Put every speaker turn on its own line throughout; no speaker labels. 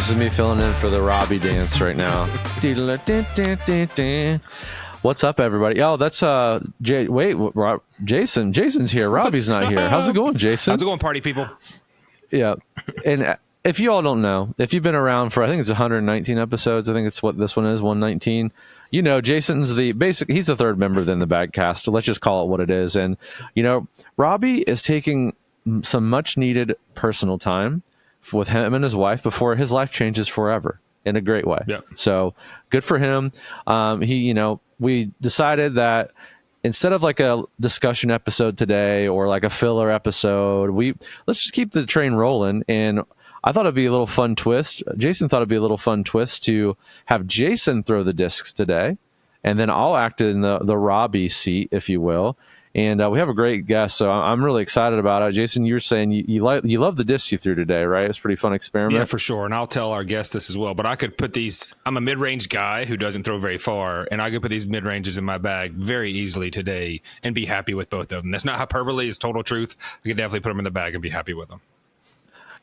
This is me filling in for the Robbie dance right now. What's up, everybody? Oh, that's Jason. Jason's here. Robbie's not here. How's it going, Jason?
How's it going, party people?
Yeah. And if you all don't know, if you've been around for, I think it's 119 episodes, I think it's what this one is, 119. You know, Jason's he's the third member in the Bagcast, so let's just call it what it is. And, you know, Robbie is taking some much needed personal time with him and his wife before his life changes forever in a great way.
Yeah.
So good for him. We decided that instead of like a discussion episode today or like a filler episode, let's just keep the train rolling. And I thought it'd be a little fun twist. Jason thought it'd be a little fun twist to have Jason throw the discs today, and then I'll act in the Robbie seat, if you will. And we have a great guest, so I'm really excited about it. Jason, you were saying you love the discs you threw today, right? It's a pretty fun experiment.
Yeah, for sure. And I'll tell our guest this as well. But I could put these. I'm a mid-range guy who doesn't throw very far, and I could put these mid-ranges in my bag very easily today and be happy with both of them. That's not hyperbole; it's total truth. I could definitely put them in the bag and be happy with them.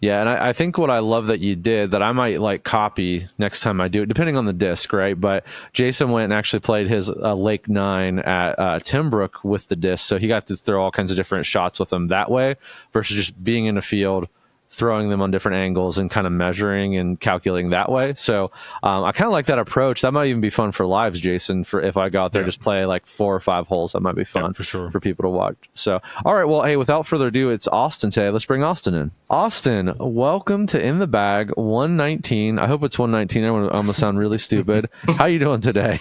Yeah, and I think what I love that you did that I might like copy next time I do it, depending on the disc, right? But Jason went and actually played his Lake 9 at Timbrook with the disc, so he got to throw all kinds of different shots with them that way versus just being in a field, throwing them on different angles and kind of measuring and calculating that way. So I kind of like that approach. That might even be fun for lives, Jason, for if I go out there just play like 4 or 5 holes. That might be fun
for sure
for people to watch. So, all right, well, hey, without further ado, it's Austin today. Let's bring Austin in. Austin, welcome to In the Bag 119. I hope it's 119. I'm going to sound really stupid. How you doing today?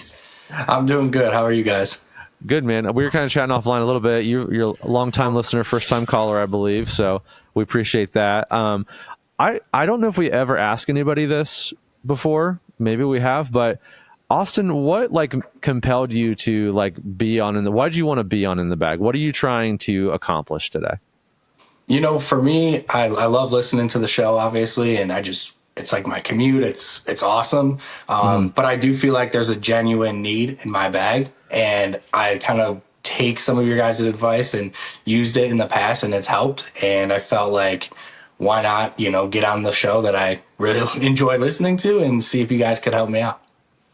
I'm doing good. How are you guys?
Good, man. We were kind of chatting offline a little bit. You're a long-time listener, first-time caller, I believe, so we appreciate that. I don't know if we ever asked anybody this before. Maybe we have, but Austin, what like compelled you to like be on why did you want to be on In the Bag? What are you trying to accomplish today?
You know, for me, I love listening to the show, obviously, and it's like my commute. It's awesome. But I do feel like there's a genuine need in my bag, and I kind of take some of your guys' advice and used it in the past, and it's helped. And I felt like, why not, get on the show that I really enjoy listening to and see if you guys could help me out.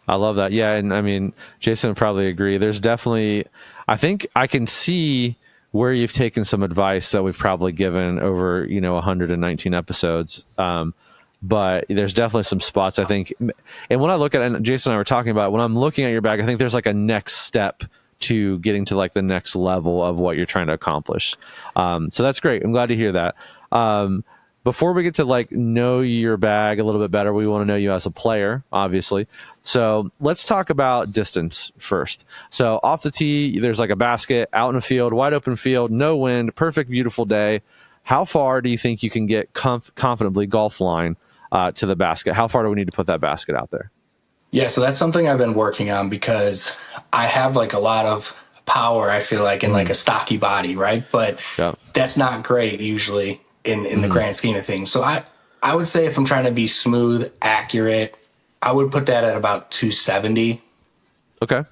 I love that. Yeah. And I mean, Jason would probably agree. There's definitely, I think I can see where you've taken some advice that we've probably given over, 119 episodes. But there's definitely some spots, I think. And when I look at it, and Jason and I were talking about, when I'm looking at your bag, I think there's like a next step to getting to like the next level of what you're trying to accomplish. So that's great. I'm glad to hear that. Before we get to like know your bag a little bit better, we want to know you as a player, obviously. So let's talk about distance first. So off the tee, there's like a basket out in a field, wide open field, no wind, perfect, beautiful day. How far do you think you can get confidently golf line to the basket? How far do we need to put that basket out there?
Yeah, so that's something I've been working on because I have like a lot of power, I feel like, in like a stocky body, right? But that's not great usually in the grand scheme of things. So I would say if I'm trying to be smooth, accurate, I would put that at about 270.
Okay.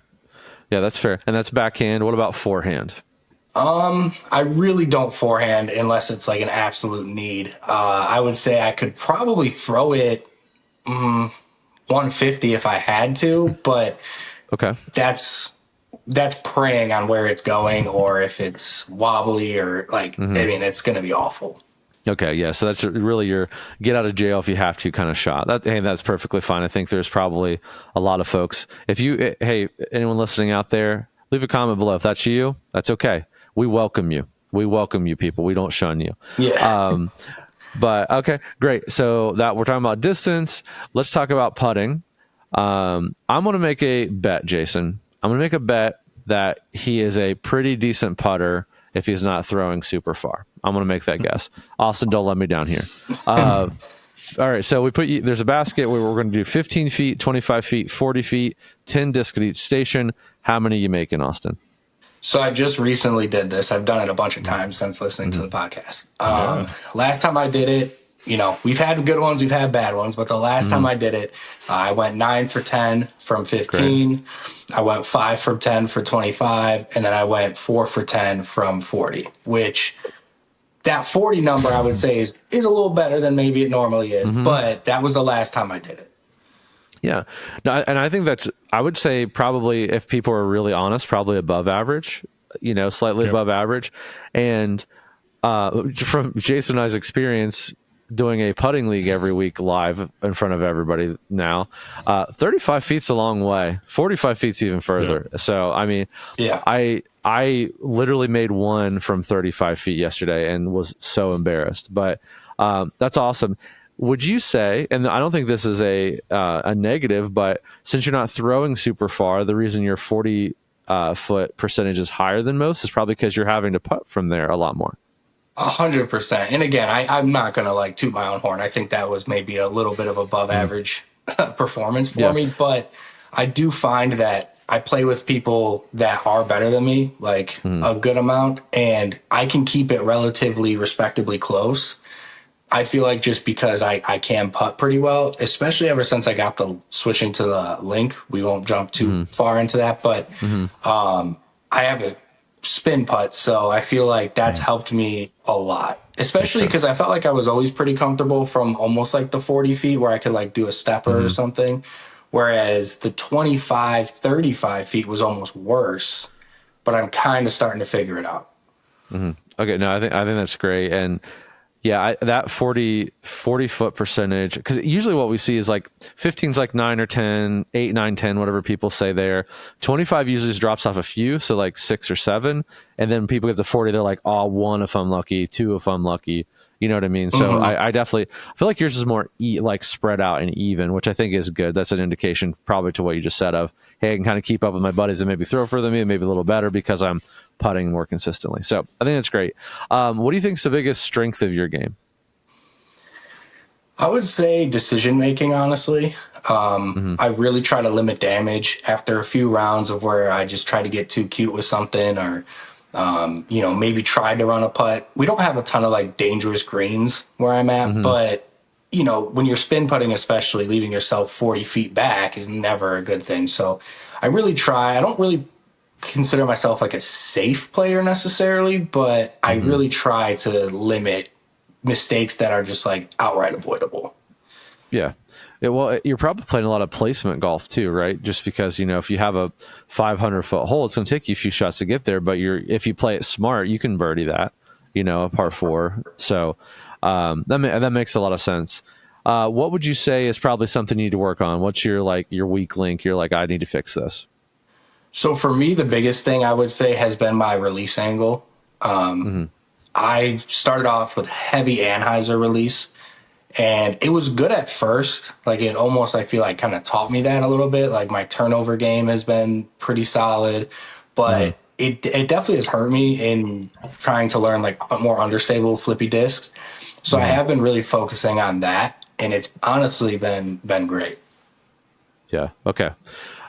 Yeah, that's fair. And that's backhand. What about forehand?
I really don't forehand unless it's like an absolute need. I would say I could probably throw it 150 if I had to, but
okay,
that's preying on where it's going, or if it's wobbly or like, I mean, it's going to be awful.
Okay, yeah, so that's really your get out of jail if you have to kind of shot. That's perfectly fine. I think there's probably a lot of folks. Hey, anyone listening out there, leave a comment below. If that's you, that's okay. We welcome you. We welcome you, people. We don't shun you.
Yeah.
But okay, great. So that we're talking about distance. Let's talk about putting. I'm going to make a bet, Jason. I'm going to make a bet that he is a pretty decent putter if he's not throwing super far. I'm going to make that guess. Austin, don't let me down here. All right, so there's a basket where we're going to do 15 feet, 25 feet, 40 feet, 10 discs at each station. How many are you making, Austin?
So I just recently did this. I've done it a bunch of times since listening to the podcast. Last time I did it, we've had good ones, we've had bad ones, but the last time I did it, I went 9 for 10 from 15. Great. I went 5 for 10 for 25, and then I went 4 for 10 from 40, which that 40 number I would say is a little better than maybe it normally is, but that was the last time I did it.
Yeah. No, and I think I would say probably if people are really honest, probably above average, slightly above average. And from Jason and I's experience doing a putting league every week live in front of everybody now, 35 feet's a long way. 45 feet's even further. Yeah. So, I mean, I literally made one from 35 feet yesterday and was so embarrassed, but that's awesome. Would you say, and I don't think this is a negative, but since you're not throwing super far, the reason your 40 foot percentage is higher than most is probably because you're having to putt from there a lot more.
100%. And again, I'm not going to like toot my own horn. I think that was maybe a little bit of above average performance for me, but I do find that I play with people that are better than me, like a good amount, and I can keep it relatively respectably close. I feel like just because I can putt pretty well, especially ever since I got the switching to the link. We won't jump too far into that, but I have a spin putt, so I feel like that's helped me a lot, especially because I felt like I was always pretty comfortable from almost like the 40 feet where I could like do a stepper or something, whereas the 25, 35 feet was almost worse, but I'm kind of starting to figure it out.
Okay, no, I think that's great. And yeah, that 40 foot percentage, because usually what we see is like 15's like 9 or 10, 8, 9, 10, whatever people say there. 25 usually just drops off a few, so like 6 or 7. And then people get to 40, they're like, oh, 1 if I'm lucky, 2 if I'm lucky. You know what I mean? So I definitely feel like yours is more like spread out and even, which I think is good. That's an indication probably to what you just said of, hey, I can kind of keep up with my buddies and maybe throw further than me and maybe a little better because I'm putting more consistently. So I think that's great. What do you think is the biggest strength of your game?
I would say decision making, honestly. I really try to limit damage after a few rounds of where I just try to get too cute with something or maybe try to run a putt. We don't have a ton of like dangerous greens where I'm at, but when you're spin putting, especially leaving yourself 40 feet back is never a good thing. So I really try. I don't really consider myself like a safe player necessarily, but I really try to limit mistakes that are just like outright avoidable.
Yeah. Well, you're probably playing a lot of placement golf too, right? Just because, if you have a 500-foot hole, it's going to take you a few shots to get there. But if you play it smart, you can birdie that, a par 4. So that makes a lot of sense. What would you say is probably something you need to work on? What's your weak link? You're like, I need to fix this.
So for me, the biggest thing I would say has been my release angle. I started off with heavy Hyzer release. And it was good at first. Like it almost, I feel like, kind of taught me that a little bit. Like my turnover game has been pretty solid, but it definitely has hurt me in trying to learn like more understable flippy discs. So I have been really focusing on that, and it's honestly been great.
Yeah. Okay.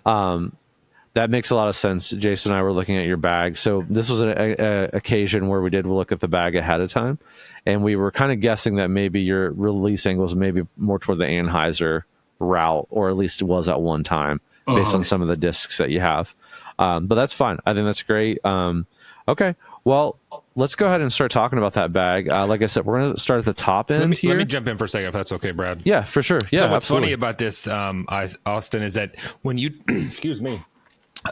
That makes a lot of sense. Jason and I were looking at your bag. So this was an occasion where we did look at the bag ahead of time. And we were kind of guessing that maybe your release angle was maybe more toward the Hyzer route, or at least it was at one time based on some of the discs that you have. But that's fine. I think that's great. Okay. Well, let's go ahead and start talking about that bag. Like I said, we're going to start at the top end here.
Let me jump in for a second, if that's okay, Brad.
Yeah, for sure. Yeah,
so what's
absolutely
funny about this, Austin, is that when you, excuse me,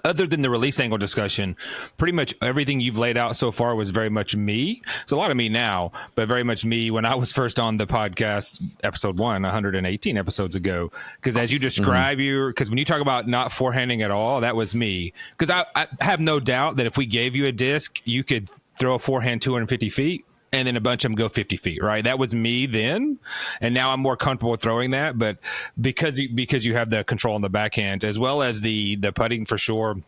other than the release angle discussion, pretty much everything you've laid out so far was very much me. It's a lot of me now, but very much me when I was first on the podcast, episode 118 episodes ago. Because as you describe because when you talk about not forehanding at all, that was me. Because I have no doubt that if we gave you a disc, you could throw a forehand 250 feet. And then a bunch of them go 50 feet, right? That was me then. And now I'm more comfortable with throwing that. But because you have the control on the backhand, as well as the putting for sure,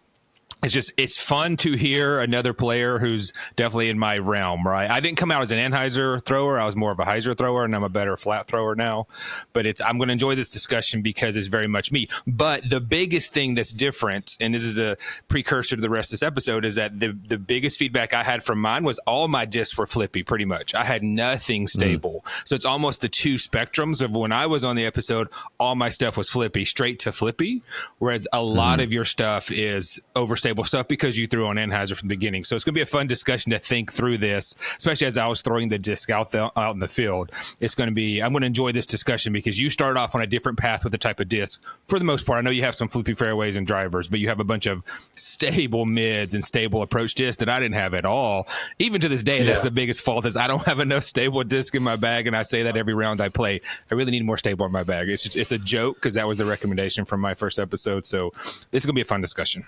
it's fun to hear another player who's definitely in my realm, right? I didn't come out as an Hyzer thrower. I was more of a Hyzer thrower, and I'm a better flat thrower now. But I'm going to enjoy this discussion because it's very much me. But the biggest thing that's different, and this is a precursor to the rest of this episode, is that the biggest feedback I had from mine was all my discs were flippy, pretty much. I had nothing stable. So it's almost the two spectrums of when I was on the episode, all my stuff was flippy, straight to flippy, whereas a lot of your stuff is overstable stable stuff because you threw on Hyzer from the beginning. So it's going to be a fun discussion to think through this, especially as I was throwing the disc out in the field. I'm going to enjoy this discussion because you start off on a different path with the type of disc for the most part. I know you have some floopy fairways and drivers, but you have a bunch of stable mids and stable approach discs that I didn't have at all. Even to this day, that's the biggest fault is I don't have enough stable disc in my bag. And I say that every round I play. I really need more stable in my bag. It's a joke because that was the recommendation from my first episode. So this is going to be a fun discussion.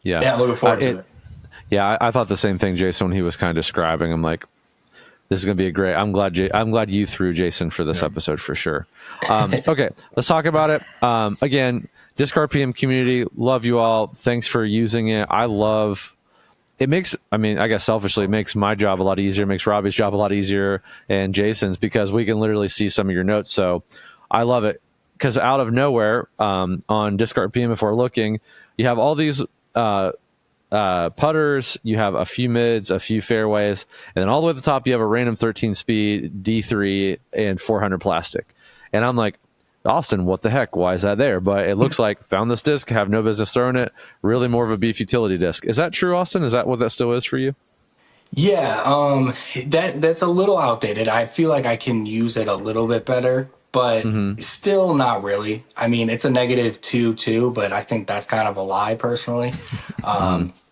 Yeah, looking forward to it.
Yeah, I thought the same thing, Jason, when he was kind of describing. I'm like, this is going to be a great. I'm glad you threw Jason for this episode for sure. Okay, let's talk about it. Again, Disc RPM community, love you all. Thanks for using it. I love it. I guess selfishly, it makes my job a lot easier. It makes Robbie's job a lot easier and Jason's because we can literally see some of your notes. So I love it because out of nowhere on Disc RPM, if we're looking, you have all these putters, you have a few mids, a few fairways, and then all the way at the top you have a random 13 speed D3 and 400 plastic. And I'm like, Austin, what the heck? Why is that there? But it looks like found this disc, have no business throwing it. Really more of a beef utility disc. Is that true, Austin? Is that what that still is for you?
Yeah, that's a little outdated. I feel like I can use it a little bit better, but still not really. I mean, it's a -2 but I think that's kind of a lie personally.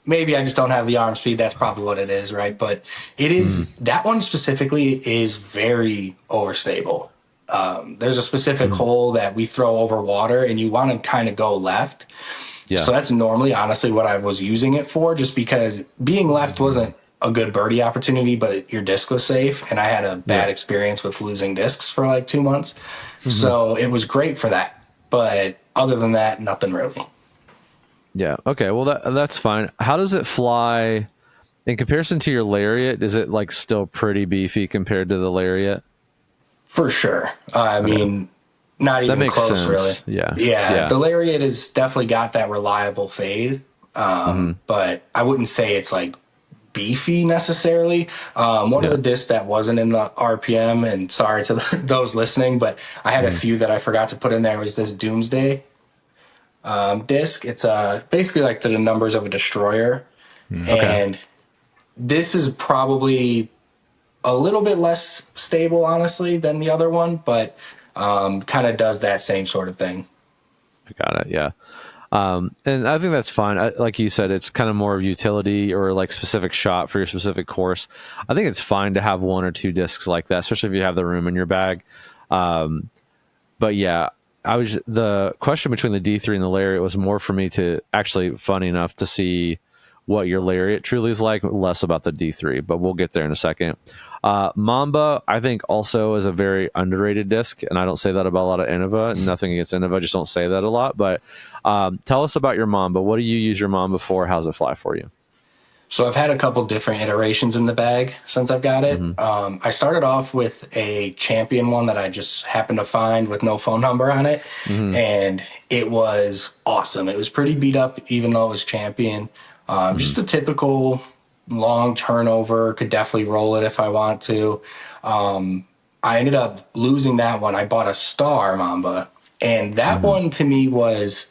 Maybe I just don't have the arm speed. That's probably what it is, right? But it is that one specifically is very overstable. There's a specific hole that we throw over water, and you want to kind of go left. Yeah. So that's normally, honestly, what I was using it for, just because being left wasn't a good birdie opportunity, but your disc was safe. And I had a bad experience with losing discs for like 2 months. So it was great for that. But other than that, nothing really.
Yeah. Okay. Well, that's fine. How does it fly in comparison to your Lariat? Is it like still pretty beefy compared to the Lariat?
For sure. I mean, not even close,
sense.
really.
Yeah.
The Lariat has definitely got that reliable fade, but I wouldn't say it's like beefy necessarily. One of the discs that wasn't in the RPM, and sorry to those listening, but I had a few that I forgot to put in there, was this Doomsday disc. It's basically like the numbers of a destroyer. And this is probably a little bit less stable, honestly, than the other one, but kind of does that same sort of thing.
I got it. Yeah. And I think that's fine. Like you said, it's kind of more of utility or like specific shot for your specific course. I think it's fine to have one or two discs like that, especially if you have the room in your bag. But yeah, the question between the D3 and the Lariat was more for me to actually, funny enough, to see what your Lariat truly is like, less about the D3, but we'll get there in a second. Mamba, I think, also is a very underrated disc, and I don't say that about a lot of Innova. Nothing against Innova, just don't say that a lot. But tell us about your Mamba. What do you use your Mamba for? How's it fly for you?
So I've had a couple different iterations in the bag since I've got it. I started off with a Champion one that I just happened to find with no phone number on it, and it was awesome. It was pretty beat up, even though it was Champion. Just a typical long turnover, could definitely roll it if I want to. I ended up losing that one. I bought a Star Mamba, and that one to me was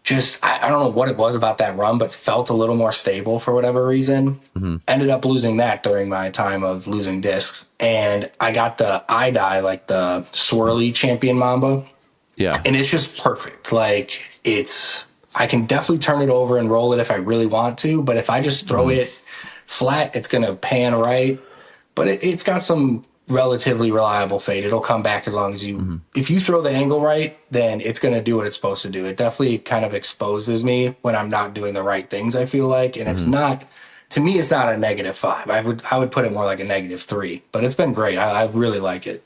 just, I don't know what it was about that run, but felt a little more stable for whatever reason. Ended up losing that during my time of losing discs. And I got the iDye, like the swirly Champion Mamba.
Yeah.
And it's just perfect. Like, I can definitely turn it over and roll it if I really want to, but if I just throw it flat, it's going to pan right. But it's got some relatively reliable fade. It'll come back as long as if you throw the angle right, then it's going to do what it's supposed to do. It definitely kind of exposes me when I'm not doing the right things, I feel like. And it's not, to me, it's not a -5. I would put it more like a -3, but it's been great. I really like it.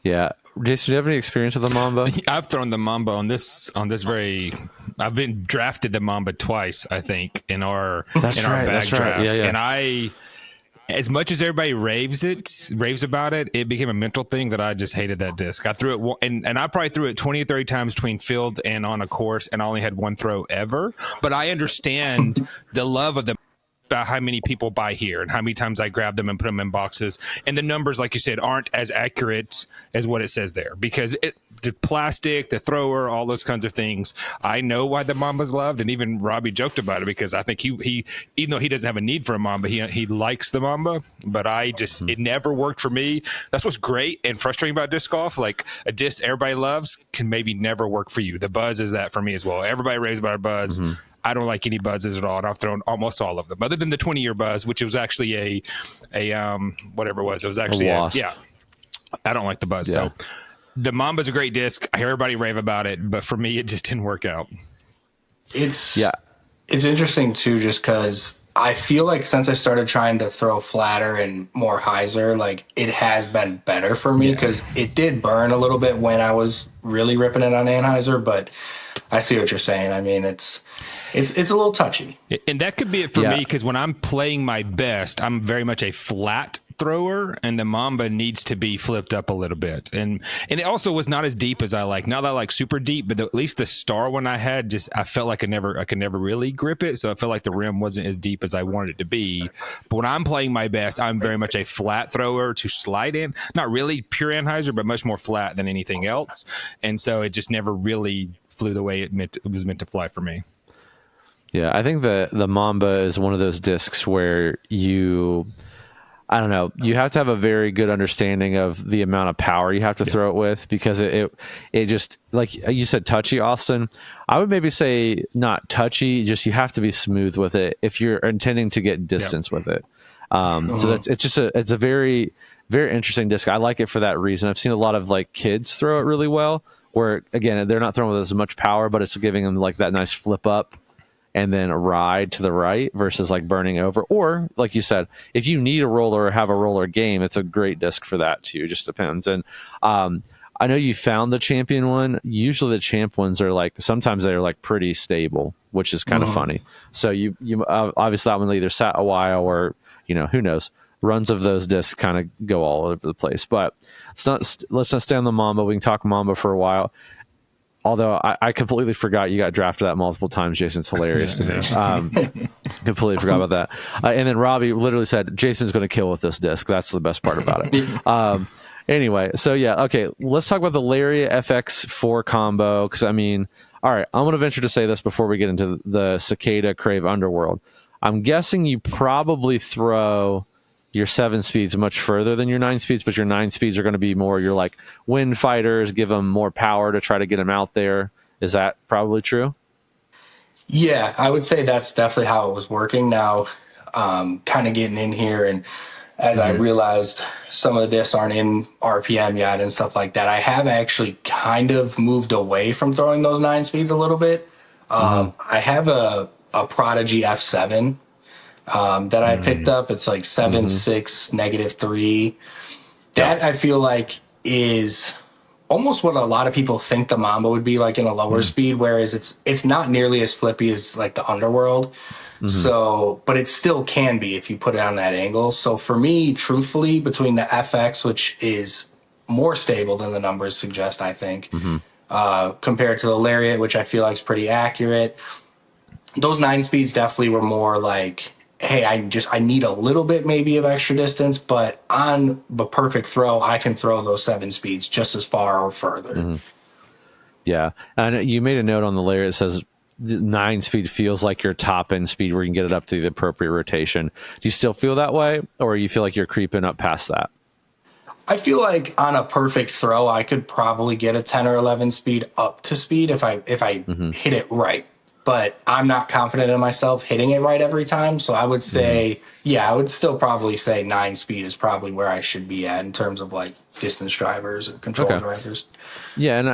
Yeah. Jason, do you have any experience with the Mamba?
I've thrown the Mamba on this very. I've been drafted the Mamba twice, I think, in our bag drafts, and as much as everybody raves about it, it became a mental thing that I just hated that disc. I threw it, and I probably threw it 20 or 30 times between fields and on a course, and I only had one throw ever. But I understand the love of them. About how many people buy here and how many times I grab them and put them in boxes, and the numbers, like you said, aren't as accurate as what it says there, because the plastic, the thrower, all those kinds of things. I know why the Mamba's loved, and even Robbie joked about it because I think he even though he doesn't have a need for a Mamba, he likes the Mamba. But I just it never worked for me. That's what's great and frustrating about disc golf. Like a disc everybody loves can maybe never work for you. The buzz is that for me as well. Everybody raves about a buzz. I don't like any buzzes at all, and I've thrown almost all of them, other than the 20-year buzz, which was actually a whatever it was. It was actually yeah. I don't like the buzz. So the Mamba's a great disc. I hear everybody rave about it, but for me, it just didn't work out.
It's interesting too, just because I feel like since I started trying to throw flatter and more Hyzer, like it has been better for me because it did burn a little bit when I was really ripping it on Anheuser, but I see what you're saying. I mean, it's a little touchy.
And that could be it for me because when I'm playing my best, I'm very much a flat thrower, and the Mamba needs to be flipped up a little bit. And it also was not as deep as I like. Not that I like super deep, but at least the star one I had, I felt like I could never really grip it. So I felt like the rim wasn't as deep as I wanted it to be. But when I'm playing my best, I'm very much a flat thrower to slide in. Not really pure Anheuser, but much more flat than anything else. And so it just never really flew the way it was meant to fly for me.
Yeah, I think the Mamba is one of those discs where I don't know, you have to have a very good understanding of the amount of power you have to throw it with, because it just, like you said, touchy, Austin. I would maybe say not touchy, just you have to be smooth with it if you're intending to get distance with it. So it's a very, very interesting disc. I like it for that reason. I've seen a lot of like kids throw it really well, where again, they're not throwing with as much power, but it's giving them like that nice flip up and then a ride to the right versus like burning over. Or like you said, if you need a roller or have a roller game, it's a great disc for that too. Just depends. And I know you found the champion one. Usually the champ ones are like, sometimes they're like pretty stable, which is kind of funny. So you obviously that one either sat a while or, who knows, runs of those discs kind of go all over the place. But let's not stay on the Mamba. We can talk Mamba for a while. Although I completely forgot you got drafted that multiple times, Jason. It's hilarious to me. Completely forgot about that. And then Robbie literally said, Jason's going to kill with this disc. That's the best part about it. Anyway, so yeah, okay. Let's talk about the Lariat FX4 combo. Because, I mean, all right, I'm going to venture to say this before we get into the Cicada Crave Underworld. I'm guessing you probably throw your 7 speeds much further than your 9 speeds, but your 9 speeds are going to be more your like wind fighters, give them more power to try to get them out there. Is that probably true?
Yeah, I would say that's definitely how it was working. Now, kind of getting in here, and as I realized some of the discs aren't in RPM yet and stuff like that, I have actually kind of moved away from throwing those 9 speeds a little bit. I have a Prodigy F7 that I picked up. It's like 7.6 -3. That I feel like is almost what a lot of people think the Mamba would be like in a lower speed, whereas it's not nearly as flippy as like the Underworld. So, but it still can be if you put it on that angle. So for me, truthfully, between the FX, which is more stable than the numbers suggest, I think, compared to the Lariat, which I feel like is pretty accurate, those 9 speeds definitely were more like, hey, I need a little bit maybe of extra distance, but on the perfect throw, I can throw those 7 speeds just as far or further.
Yeah. And you made a note on the Lariat that says 9 speed feels like your top end speed where you can get it up to the appropriate rotation. Do you still feel that way, or you feel like you're creeping up past that?
I feel like on a perfect throw, I could probably get a 10 or 11 speed up to speed if I hit it right. But I'm not confident in myself hitting it right every time. So I would say, I would still probably say 9 speed is probably where I should be at in terms of like distance drivers or control drivers. Yeah.
And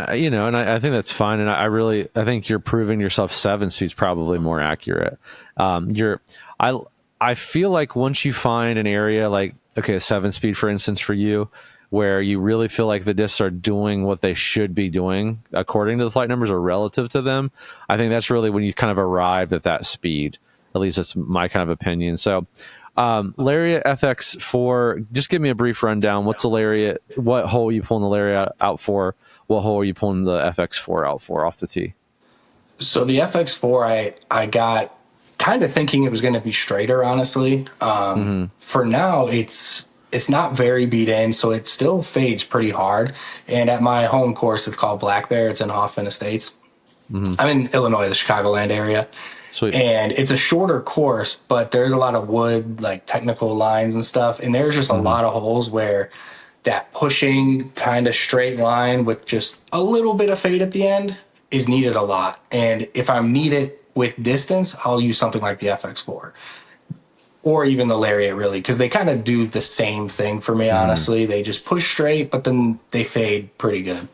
I think that's fine. And I think you're proving yourself 7 speed's probably more accurate. I feel like once you find an area like, okay, a 7 speed, for instance, for you, where you really feel like the discs are doing what they should be doing according to the flight numbers or relative to them, I think that's really when you kind of arrived at that speed. At least that's my kind of opinion. So Lariat FX4, just give me a brief rundown. What's a Lariat? What hole are you pulling the Lariat out for? What hole are you pulling the FX4 out for off the tee?
So the FX4, I got kind of thinking it was going to be straighter, honestly. For now, it's it's not very beat in, so it still fades pretty hard. And at my home course, it's called Black Bear. It's in Hoffman Estates. I'm in Illinois, the Chicagoland area.
Sweet.
And it's a shorter course, but there's a lot of wood, like technical lines and stuff. And there's just a lot of holes where that pushing kind of straight line with just a little bit of fade at the end is needed a lot. And if I need it with distance, I'll use something like the FX4 or even the Lariat, really, because they kind of do the same thing for me, honestly. They just push straight, but then they fade pretty good.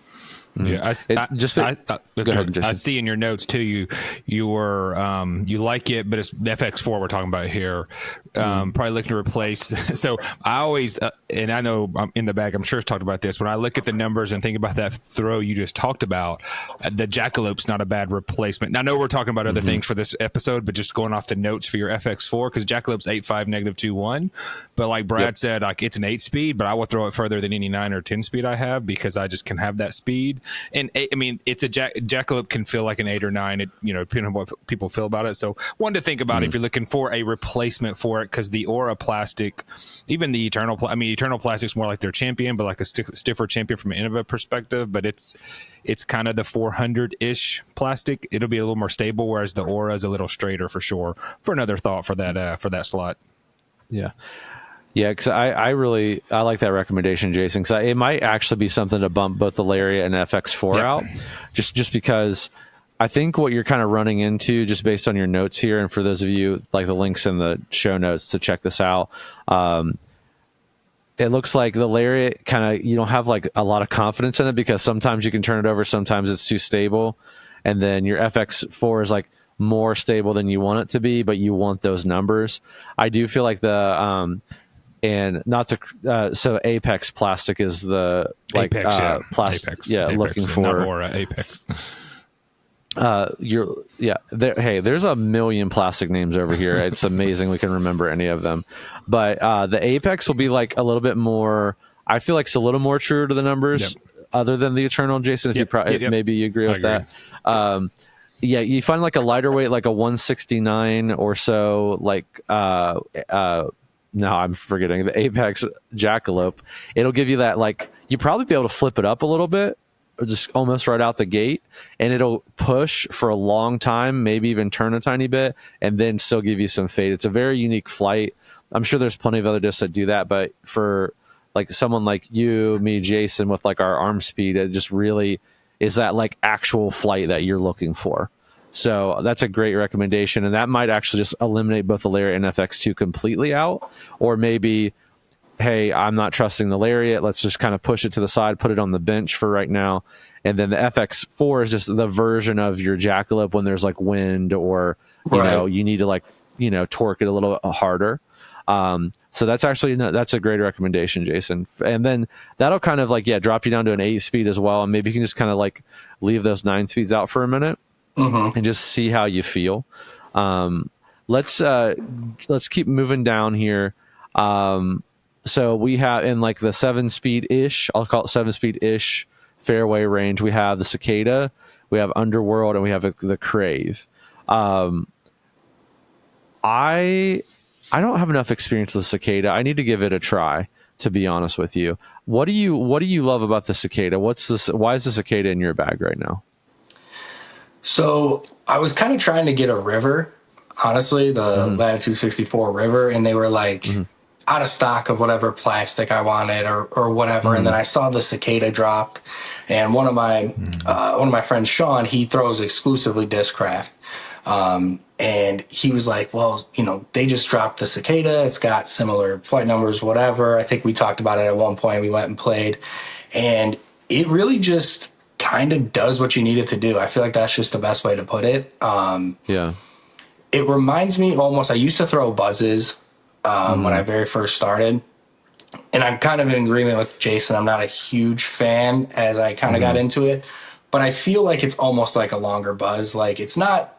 Yeah,
Go ahead, Jason.
I see in your notes too. You were you like it, but it's the FX4 we're talking about here. Probably looking to replace. So I always and I know I'm in the bag. I'm sure it's talked about this. When I look at the numbers and think about that throw you just talked about, the Jackalope's not a bad replacement. Now, I know we're talking about other things for this episode, but just going off the notes for your FX4 because Jackalope's 8.5 -2.1. But like Brad said, like it's an 8-speed, but I will throw it further than any 9 or 10-speed I have because I just can have that speed. And I mean, it's a Jackalope can feel like an 8 or 9, depending on what people feel about it. So one to think about if you're looking for a replacement for it, because the Aura plastic, even the Eternal Plastic's more like their champion, but like a stiffer champion from an Innova perspective. But it's kind of the 400-ish plastic. It'll be a little more stable, whereas the Aura is a little straighter for sure. For another thought for that slot.
Yeah. Yeah, because I like that recommendation, Jason, because it might actually be something to bump both the Lariat and FX4 out, just because I think what you're kind of running into, just based on your notes here, and for those of you, like the links in the show notes to check this out, it looks like the Lariat you don't have like a lot of confidence in it because sometimes you can turn it over, sometimes it's too stable, and then your FX4 is like more stable than you want it to be, but you want those numbers. I do feel like and not the so Apex plastic is the like
Apex,
plastic.
Apex,
yeah,
Apex,
looking for
not Aura, Apex.
There's a million plastic names over here. It's amazing we can remember any of them. But the Apex will be like a little bit more. I feel like it's a little more true to the numbers, other than the Eternal. Jason, if maybe you agree with that. You find like a lighter weight, like a 169 or so, like now I'm forgetting the Apex Jackalope. It'll give you that, like, you probably be able to flip it up a little bit or just almost right out the gate, and it'll push for a long time, maybe even turn a tiny bit, and then still give you some fade. It's a very unique flight. I'm sure there's plenty of other discs that do that, but for like someone like you, me, Jason, with like our arm speed, it just really is that like actual flight that you're looking for. So that's a great recommendation, and that might actually just eliminate both the Lariat and FX2 completely out, or maybe, hey, I'm not trusting the Lariat, let's just kind of push it to the side, put it on the bench for right now, and then the FX4 is just the version of your Jackalope when there's like wind or you need to like torque it a little harder. So that's actually that's a great recommendation, Jason. And then that'll kind of like drop you down to an 8-speed as well, and maybe you can just kind of like leave those 9 speeds out for a minute. And just see how you feel. Let's keep moving down here. So we have in like the 7-speed-ish, I'll call it 7-speed-ish fairway range, we have the Cicada, we have Underworld, and we have the Crave. I don't have enough experience with the Cicada. I need to give it a try, to be honest with you. What do you love about the Cicada? Why is the Cicada in your bag right now?
So I was kind of trying to get a river, honestly, the Latitude 64 river, and they were like out of stock of whatever plastic I wanted or whatever. And then I saw the Cicada dropped, and one of my friends, Sean, he throws exclusively Discraft. And he was like, well, they just dropped the Cicada. It's got similar flight numbers, whatever. I think we talked about it at one point. We went and played, and it really just kind of does what you need it to do. I feel like that's just the best way to put it. It reminds me almost, I used to throw buzzes when I very first started, and I'm kind of in agreement with Jason. I'm not a huge fan as I kind of got into it, but I feel like it's almost like a longer buzz. Like, it's not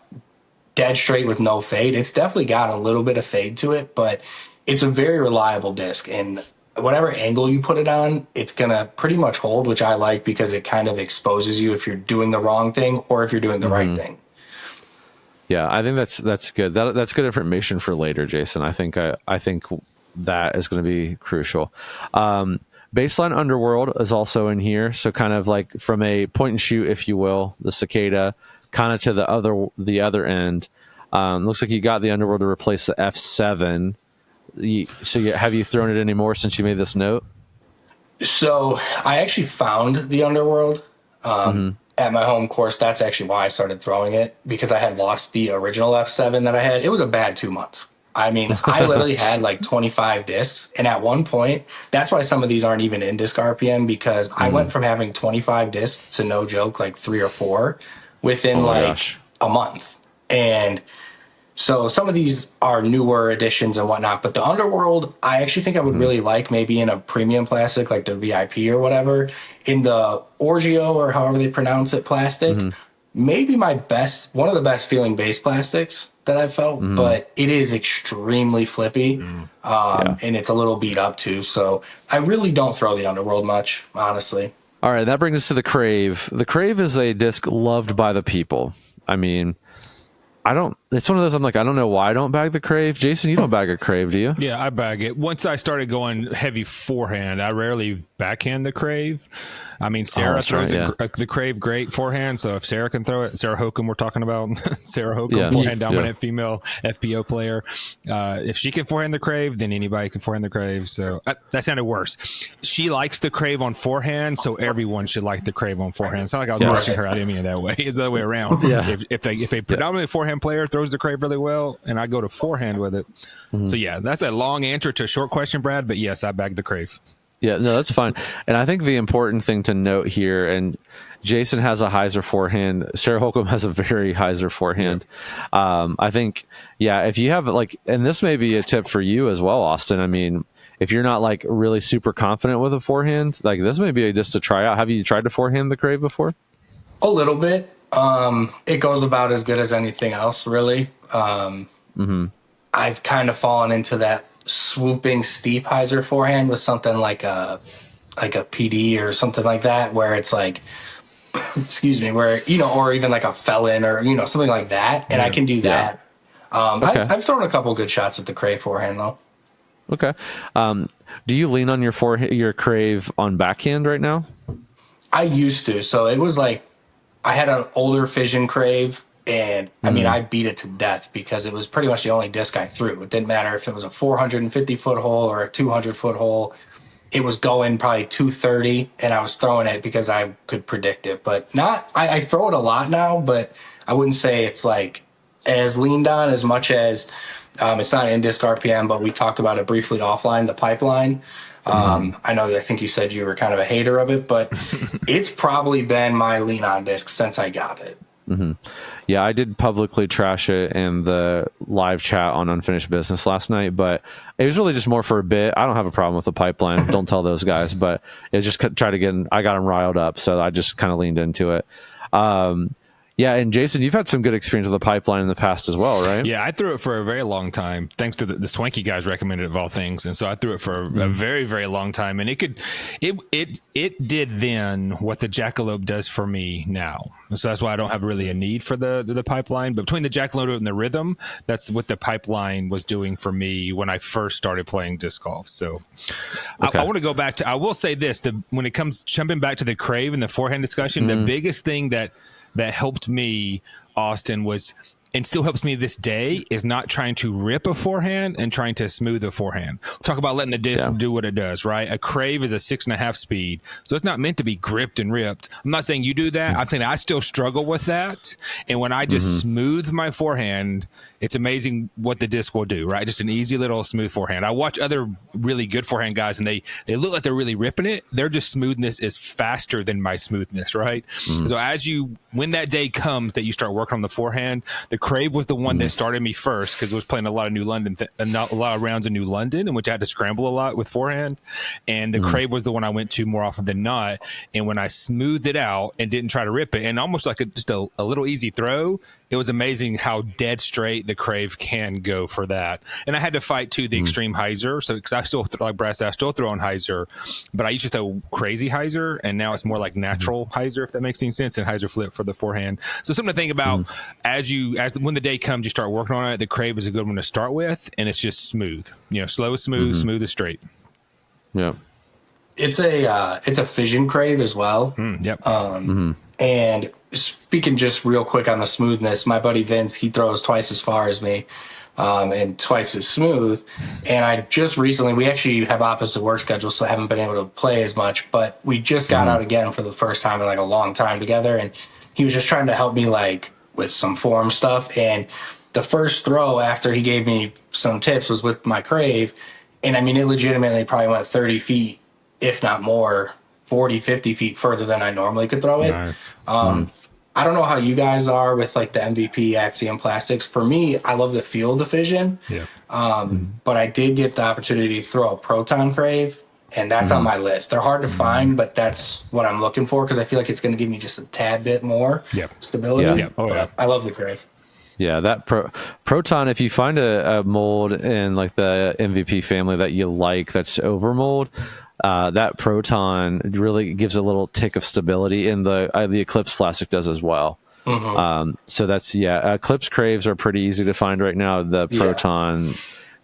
dead straight with no fade. It's definitely got a little bit of fade to it, but it's a very reliable disc, and whatever angle you put it on, it's going to pretty much hold, which I like because it kind of exposes you if you're doing the wrong thing or if you're doing the right thing. Yeah,
I think that's good. That's good information for later, Jason. I think that is going to be crucial. Baseline Underworld is also in here, so kind of like from a point and shoot, if you will, the Cicada, kind of to the other end. Looks like you got the Underworld to replace the F7. Have you thrown it anymore since you made this note?
So I actually found the Underworld at my home course. That's actually why I started throwing it, because I had lost the original F7 that I had. It was a bad 2 months. I mean, I literally had like 25 discs. And at one point, that's why some of these aren't even in disc RPM, because I went from having 25 discs to, no joke, like 3 or 4 within a month. And so some of these are newer editions and whatnot, but the Underworld, I actually think I would really like maybe in a premium plastic, like the VIP or whatever, in the Orgeo or however they pronounce it, plastic. Maybe one of the best feeling base plastics that I've felt, but it is extremely flippy, and it's a little beat up too. So I really don't throw the Underworld much, honestly.
All right, that brings us to the Crave. The Crave is a disc loved by the people. I mean, it's one of those, I'm like, I don't know why I don't bag the Crave. Jason, you don't bag a Crave, do you?
Yeah, I bag it. Once I started going heavy forehand, I rarely backhand the Crave. I mean, Sarah throws the Crave great forehand, so if Sarah can throw it, Sarah Hokum, we're talking about Sarah Hokum, forehand dominant female FPO player. If she can forehand the Crave, then anybody can forehand the Crave. So that sounded worse. She likes the Crave on forehand, so everyone should like the Crave on forehand. It's not like I was marking her. I didn't mean it that way. It's the other way around. If a predominantly forehand player throws the Crave really well, and I go to forehand with it. So yeah, that's a long answer to a short question, Brad. But yes, I bag the Crave.
Yeah, no, that's fine. And I think the important thing to note here, and Jason has a Hyzer forehand. Sarah Holcomb has a very Hyzer forehand. I think, if you have and this may be a tip for you as well, Austin. I mean, if you're not like really super confident with a forehand, like this may be just to try out. Have you tried to forehand the Crave before?
A little bit. It goes about as good as anything else, really. I've kind of fallen into that swooping steep Hyzer forehand with something like a PD or something like that, where it's like, excuse me, where, or even like a Felon or, something like that. And I can do that. I've thrown a couple good shots at the Crave forehand though.
Okay. Do you lean on your Crave on backhand right now?
I used to. So it was like, I had an older Fission Crave, and I mean, I beat it to death because it was pretty much the only disc I threw. It didn't matter if it was a 450-foot hole or a 200-foot hole. It was going probably 230, and I was throwing it because I could predict it. But I throw it a lot now, but I wouldn't say it's like as leaned on as much as it's not in disc RPM, but we talked about it briefly offline, the pipeline. I think you said you were kind of a hater of it, but it's probably been my lean on disc since I got it.
Yeah, I did publicly trash it in the live chat on Unfinished Business last night, but it was really just more for a bit. I don't have a problem with the pipeline. Don't tell those guys, but it just tried to I got them riled up, so I just kind of leaned into it. Yeah, and Jason, you've had some good experience with the pipeline in the past as well, right?
Yeah, I threw it for a very long time, thanks to the Swanky guys recommended it of all things, and so I threw it for a very, very long time, and it did then what the Jackalope does for me now. So that's why I don't have really a need for the pipeline. But between the Jackalope and the Rhythm, that's what the pipeline was doing for me when I first started playing disc golf. So I want to go back to. I will say this: when it comes jumping back to the Crave and the forehand discussion, the biggest thing that helped me, Austin, was, and still helps me this day, is not trying to rip a forehand and trying to smooth a forehand. We'll talk about letting the disc do what it does, right? A Crave is a 6.5 speed, so it's not meant to be gripped and ripped. I'm not saying you do that. I'm saying I still struggle with that. And when I just smooth my forehand, it's amazing what the disc will do, right? Just an easy little smooth forehand. I watch other really good forehand guys, and they look like they're really ripping it. Their just smoothness is faster than my smoothness, right? So when that day comes that you start working on the forehand, the Crave was the one that started me first because it was playing a lot of New London, a lot of rounds in New London, in which I had to scramble a lot with forehand. And the Crave was the one I went to more often than not. And when I smoothed it out and didn't try to rip it, and almost like just a little easy throw, it was amazing how dead straight the Crave can go for that. And I had to fight too the extreme Hyzer. So because I still, like Brad said, I still throw on Hyzer, but I used to throw crazy Hyzer, and now it's more like natural Hyzer, if that makes any sense, and Hyzer flip for the forehand. So something to think about as when the day comes, you start working on it. The Crave is a good one to start with, and it's just smooth. Slow is smooth, smooth is straight.
Yeah.
It's a fission Crave as well.
Yep.
And speaking just real quick on the smoothness, my buddy Vince, he throws twice as far as me, and twice as smooth. And I just recently, we actually have opposite work schedules, so I haven't been able to play as much, but we just got out again for the first time in like a long time together. And he was just trying to help me like with some form stuff. And the first throw after he gave me some tips was with my Crave. And I mean, it legitimately probably went 30 feet, if not more, 40, 50 feet further than I normally could throw it.
Nice.
I don't know how you guys are with like the MVP Axiom plastics. For me, I love the feel of the fission.
Yeah.
But I did get the opportunity to throw a Proton Crave, and that's on my list. They're hard to find, but that's what I'm looking for because I feel like it's going to give me just a tad bit more stability.
Yeah.
Yep. Oh, yeah.
I love the Crave.
Yeah, that Proton, if you find a mold in like the MVP family that you like that's over mold, that Proton really gives a little tick of stability, and the Eclipse plastic does as well. So that's, Eclipse Craves are pretty easy to find right now. The Proton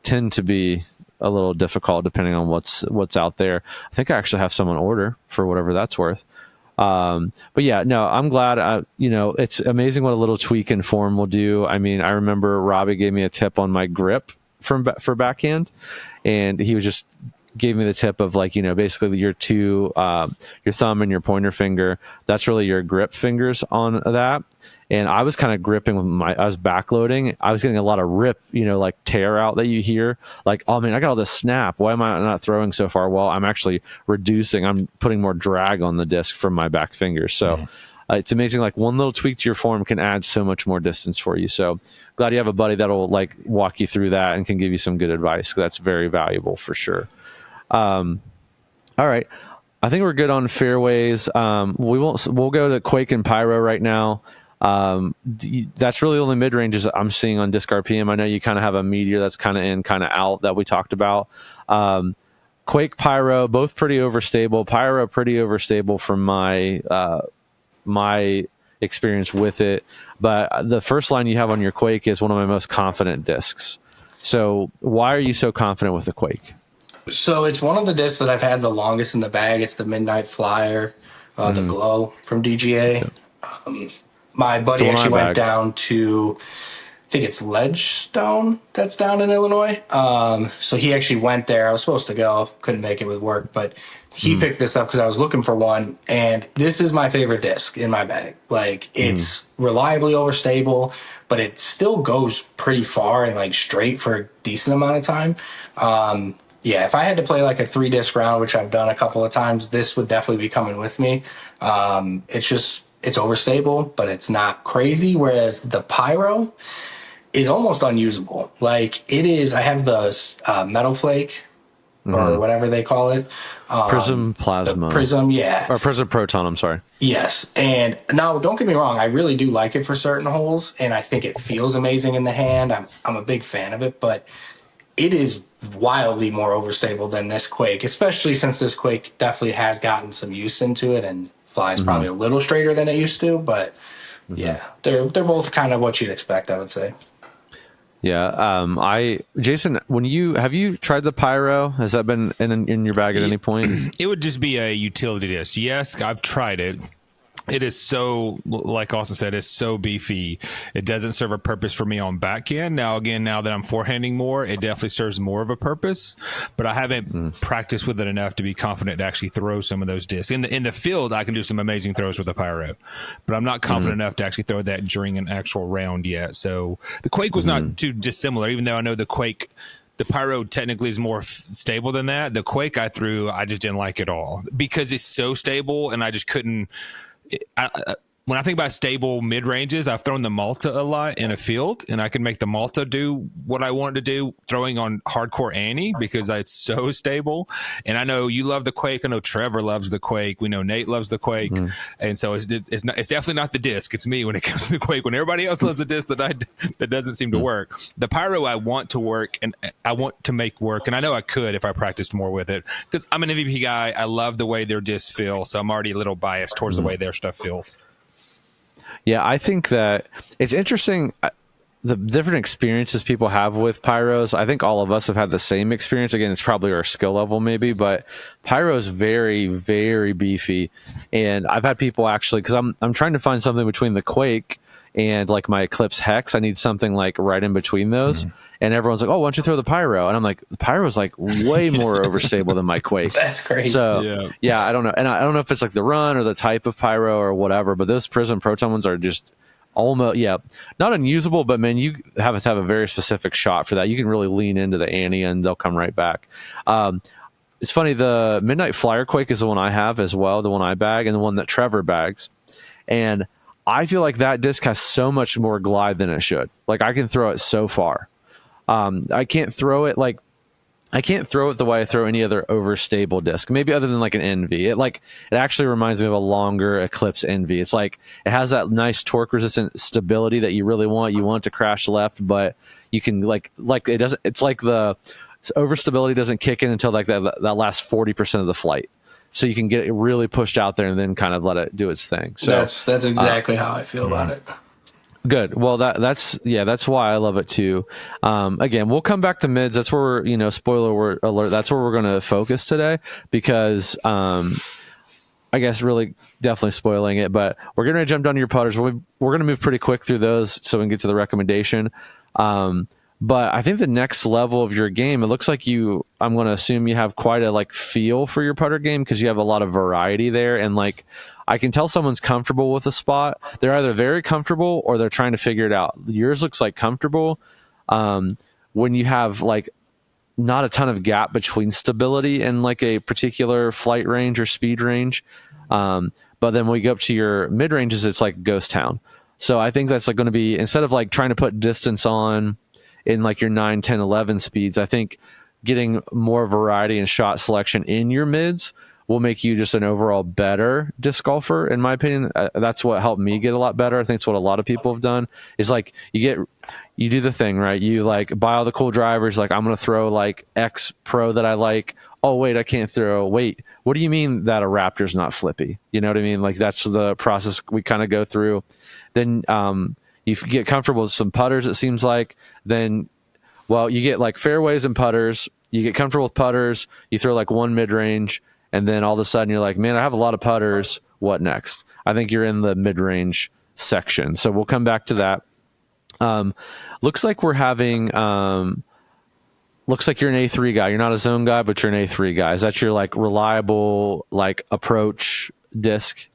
tend to be a little difficult depending on what's out there. I think I actually have some on order for whatever that's worth. But yeah, no, I'm glad. It's amazing what a little tweak in form will do. I mean, I remember Robbie gave me a tip on my grip for backhand, and he was just gave me the tip of like, basically your thumb and your pointer finger. That's really your grip fingers on that. And I was kind of gripping with I was backloading. I was getting a lot of rip, like tear out that you hear. Like, oh man, I got all this snap. Why am I not throwing so far? Well, I'm actually reducing. I'm putting more drag on the disc from my back fingers. So it's amazing. Like one little tweak to your form can add so much more distance for you. So glad you have a buddy that'll like walk you through that and can give you some good advice. That's very valuable for sure. All right. I think we're good on fairways. We'll go to Quake and Pyro right now. That's really the only mid ranges I'm seeing on Disc RPM. I know you kind of have a meteor that's kind of in, kind of out that we talked about. Quake, Pyro, both pretty overstable. Pyro pretty overstable from my experience with it. But the first line you have on your Quake is one of my most confident discs. So why are you so confident with the Quake?
So it's one of the discs that I've had the longest in the bag. It's the Midnight Flyer, the Glow from DGA. My buddy actually went down to, I think it's Ledgestone that's down in Illinois. So he actually went there. I was supposed to go, couldn't make it with work, but he picked this up because I was looking for one. And this is my favorite disc in my bag. Like it's reliably overstable, but it still goes pretty far and like straight for a decent amount of time. Yeah, if I had to play like a 3-disc round, which I've done a couple of times, this would definitely be coming with me. It's overstable, but it's not crazy. Whereas the Pyro is almost unusable. Like it is, I have the Metal Flake or whatever they call it.
Prism Plasma.
Prism, yeah.
Or Prism Proton, I'm sorry.
Yes. And now don't get me wrong, I really do like it for certain holes, and I think it feels amazing in the hand. I'm a big fan of it, but it is wildly more overstable than this Quake, especially since this Quake definitely has gotten some use into it and flies probably a little straighter than it used to. But yeah, they're both kind of what you'd expect, I would say.
Yeah. Jason, have you tried the Pyro? Has that been in your bag at any point?
It would just be a utility disc. Yes, I've tried it. It is so, like Austin said, it's so beefy. It doesn't serve a purpose for me on backhand. Now that I'm forehanding more, it definitely serves more of a purpose. But I haven't practiced with it enough to be confident to actually throw some of those discs. In the field, I can do some amazing throws with the Pyro, but I'm not confident enough to actually throw that during an actual round yet. So the Quake was not too dissimilar, even though I know the Quake. The Pyro technically is more stable than that. The Quake I threw, I just didn't like at all because it's so stable, and I just couldn't. When I think about stable mid ranges, I've thrown the Malta a lot in a field, and I can make the Malta do what I want to do throwing on hardcore Annie because it's so stable. And I know you love the Quake. I know Trevor loves the Quake. We know Nate loves the Quake. And so it's definitely not the disc. It's me when it comes to the Quake. When everybody else loves the disc that doesn't seem to work. The Pyro I want to work, and I want to make work. And I know I could if I practiced more with it because I'm an MVP guy. I love the way their discs feel. So I'm already a little biased towards the way their stuff feels.
Yeah, I think that it's interesting. the different experiences people have with pyros. I think all of us have had the same experience. Again, it's probably our skill level maybe, but pyro's very, very beefy. And I've had people actually, because I'm trying to find something between the Quake and like my Eclipse Hex. I need something like right in between those. And everyone's like, oh, why don't you throw the pyro? And I'm like, the pyro's like way more overstable than my Quake.
That's crazy.
So yeah, I don't know. And I don't know if it's like the run or the type of pyro or whatever, but those Prism Proton ones are just almost, not unusable, but man, you have to have a very specific shot for that. You can really lean into the Annie and they'll come right back. It's funny, the Midnight Flyer Quake is the one I have as well, the one I bag, and the one that Trevor bags. And I feel like that disc has so much more glide than it should. Like I can throw it so far. I can't throw it the way I throw any other overstable disc, maybe other than like an NV. It actually reminds me of a longer Eclipse NV. It's like it has that nice torque resistant stability that you really want. You want it to crash left, but you can like it doesn't. It's like the overstability doesn't kick in until like that last 40% of the flight. So you can get it really pushed out there and then kind of let it do its thing. So
that's exactly how I feel about it.
Good. Well, that's why I love it too. Again, we'll come back to mids. That's where we're, spoiler alert. That's where we're going to focus today because, I guess really definitely spoiling it, but we're going to jump down to your putters. We're going to move pretty quick through those so we can get to the recommendation. But I think the next level of your game, it looks like I'm going to assume you have quite a feel for your putter game because you have a lot of variety there. And I can tell someone's comfortable with a spot. They're either very comfortable or they're trying to figure it out. Yours looks like comfortable. When you have not a ton of gap between stability and a particular flight range or speed range. But then when we go up to your mid ranges, it's like ghost town. So I think that's going to be, instead of trying to put distance on in your 9, 10, 11 speeds, I think getting more variety and shot selection in your mids will make you just an overall better disc golfer, in my opinion. That's what helped me get a lot better. I think it's what a lot of people have done is you do the thing, right? You buy all the cool drivers. I'm going to throw X Pro that I like. Oh, wait, I can't throw. Wait, what do you mean that a Raptor's not flippy? You know what I mean? That's the process we kind of go through. Then, you get comfortable with some putters, it seems like. Then, you get fairways and putters. You get comfortable with putters. You throw one mid-range. And then all of a sudden you're like, man, I have a lot of putters. What next? I think you're in the mid-range section. So we'll come back to that. Looks like we're having, looks like you're an A3 guy. You're not a zone guy, but you're an A3 guy. Is that your reliable approach disc?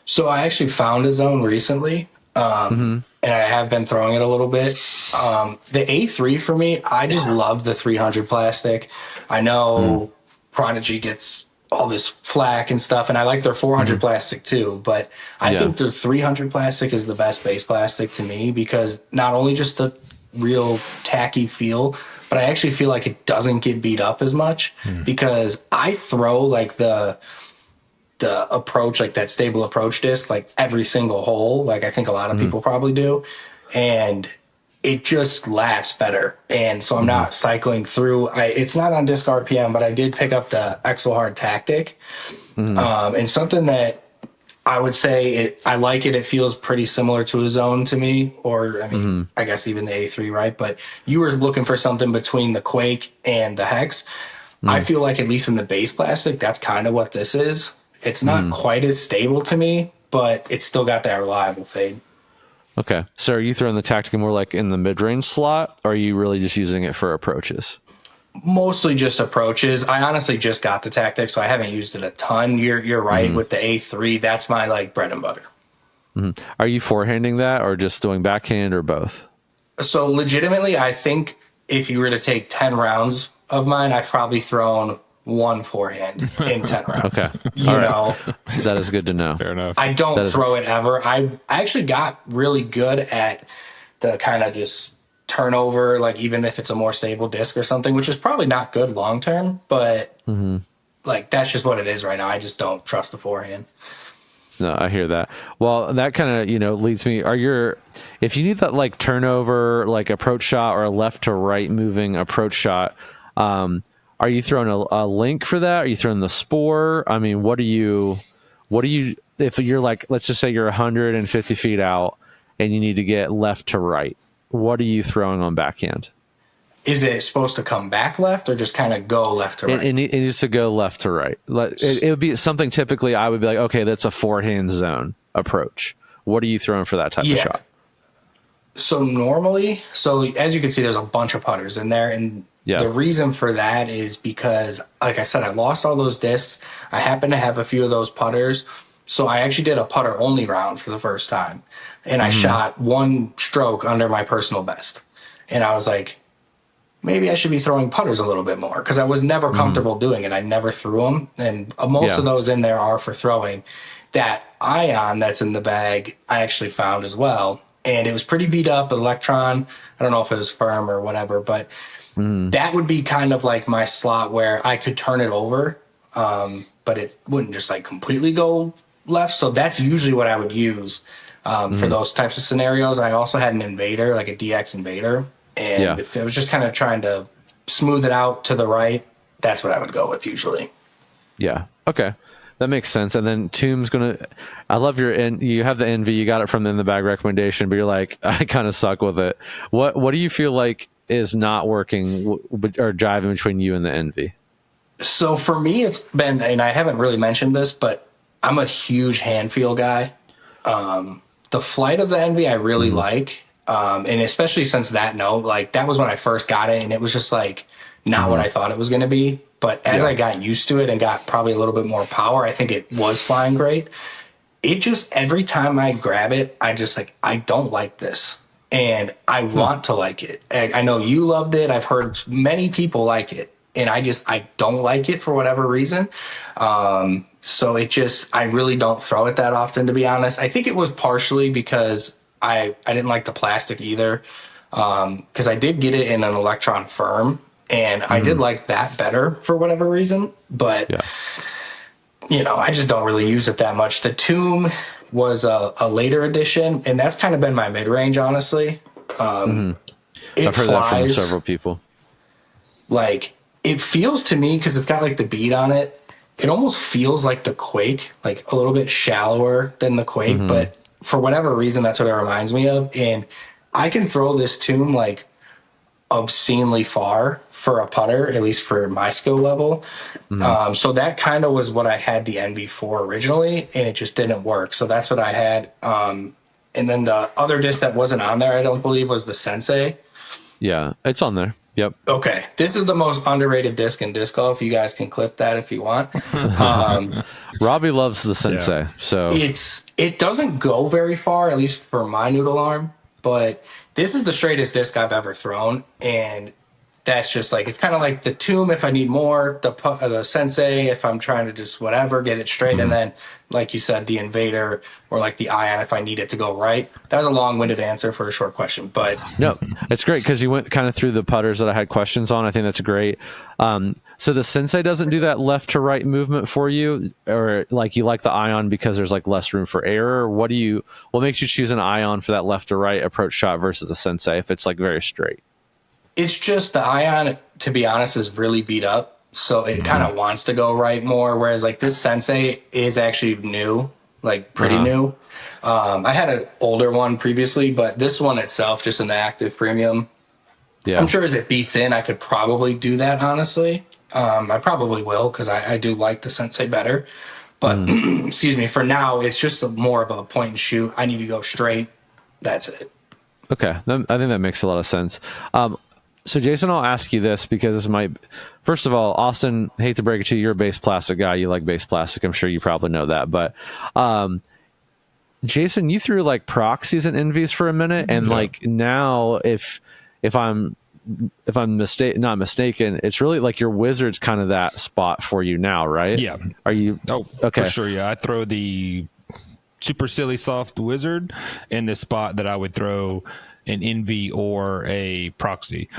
So I actually found a zone recently. And I have been throwing it a little bit. The A3 for me, I just love the 300 plastic. I know Prodigy gets all this flack and stuff, and I like their 400 plastic too, but I think their 300 plastic is the best base plastic to me because not only just the real tacky feel, but I actually feel like it doesn't get beat up as much because I throw the approach, that stable approach disc, every single hole, I think a lot of people probably do, and it just lasts better. And so I'm not cycling through. It's not on disc RPM, but I did pick up the Exo Hard Tactic. And something that I would say I like it. It feels pretty similar to a zone to me, or I mean, I guess even the A3, right? But you were looking for something between the Quake and the Hex. I feel like at least in the base plastic, that's kind of what this is. It's not quite as stable to me, but it's still got that reliable fade.
Okay. So are you throwing the Tactic more in the mid-range slot, or are you really just using it for approaches?
Mostly just approaches. I honestly just got the Tactic, so I haven't used it a ton. You're right with the A3. That's my bread and butter.
Are you forehanding that or just doing backhand or both?
So legitimately, I think if you were to take 10 rounds of mine, I've probably thrown one forehand in 10 rounds.
Okay.
You know,
that is good to know.
Fair enough.
I don't throw it ever. I actually got really good at the kind of just turnover, even if it's a more stable disc or something, which is probably not good long term, but that's just what it is right now. I just don't trust the forehand.
No, I hear that. Well, that kind of, leads me, if you need that turnover, approach shot or a left to right moving approach shot, are you throwing a link for that? Are you throwing the spore? I mean, what do you, if you're let's just say you're 150 feet out and you need to get left to right, what are you throwing on backhand?
Is it supposed to come back left or just kind of go left to right?
It needs to go left to right. It would be something typically I would be like, okay, that's a forehand zone approach. What are you throwing for that type of shot?
So normally, as you can see, there's a bunch of putters in there. And the reason for that is because, like I said, I lost all those discs. I happen to have a few of those putters. So I actually did a putter only round for the first time. And I shot one stroke under my personal best. And I was like, maybe I should be throwing putters a little bit more because I was never comfortable doing it. I never threw them. And most of those in there are for throwing. That ion that's in the bag, I actually found as well. And it was pretty beat up, electron. I don't know if it was firm or whatever, but that would be kind of like my slot where I could turn it over, but it wouldn't just like completely go left. So that's usually what I would use for those types of scenarios. I also had an invader, like a DX invader. And if it was just kind of trying to smooth it out to the right, that's what I would go with usually.
Yeah. Okay. That makes sense. And then Tomb's I love you have the envy, you got it from the in the bag recommendation, but you're like, I kind of suck with it. What do you feel like is not working or jiving between you and the envy?
So for me, it's been, and I haven't really mentioned this, but I'm a huge hand feel guy. The flight of the envy, I really like. And especially since that note, like that was when I first got it and it was just like not what I thought it was going to be. But as I got used to it and got probably a little bit more power, I think it was flying great. It just, every time I grab it, I just like, I don't like this. And I want to like it. I know you loved it. I've heard many people like it. And I don't like it for whatever reason. So I really don't throw it that often, to be honest. I think it was partially because I didn't like the plastic either. Because I did get it in an electron firm. And I did like that better for whatever reason. But, I just don't really use it that much. The Tomb was a later edition, and that's kind of been my mid-range, honestly. It
I've heard
flies,
that from several people.
Like, it feels to me, because it's got, like, the bead on it, it almost feels like the Quake, like a little bit shallower than the Quake. But for whatever reason, that's what it reminds me of. And I can throw this Tomb, like, obscenely far for a putter, at least for my skill level. So that kind of was what I had the Envy for originally, and it just didn't work. So that's what I had. And then the other disc that wasn't on there, I don't believe, was the Sensei.
Yeah, it's on there. Yep.
Okay. This is the most underrated disc in disc golf. You guys can clip that if you want.
Robbie loves the Sensei. So
it doesn't go very far, at least for my noodle arm, but this is the straightest disc I've ever thrown. And that's just like, it's kind of like the Tomb if I need more, the Sensei if I'm trying to just whatever, get it straight. And then, like you said, the Invader or like the Ion if I need it to go right. That was a long-winded answer for a short question, but
no, it's great because you went kind of through the putters that I had questions on. I think that's great. So the Sensei doesn't do that left to right movement for you, or like you like the Ion because there's like less room for error. What makes you choose an Ion for that left to right approach shot versus a Sensei if it's like very straight?
It's just the Ion, to be honest, is really beat up. So it kind of wants to go right more. Whereas like this Sensei is actually new, like pretty new. I had an older one previously, but this one itself, just an active premium. Yeah. I'm sure as it beats in, I could probably do that, honestly. I probably will because I do like the Sensei better. But excuse me, for now, it's just more of a point and shoot. I need to go straight. That's it.
Okay. I think that makes a lot of sense. So Jason, I'll ask you this because this might, first of all, Austin, hate to break it to you, you're a base plastic guy. You like base plastic. I'm sure you probably know that, but, Jason, you threw like proxies and envies for a minute. And like now if I'm not mistaken, it's really like your Wizard's kind of that spot for you now, right?
Yeah.
Are you?
Oh, okay. For sure. Yeah. I throw the super silly soft Wizard in the spot that I would throw an Envy or a proxy.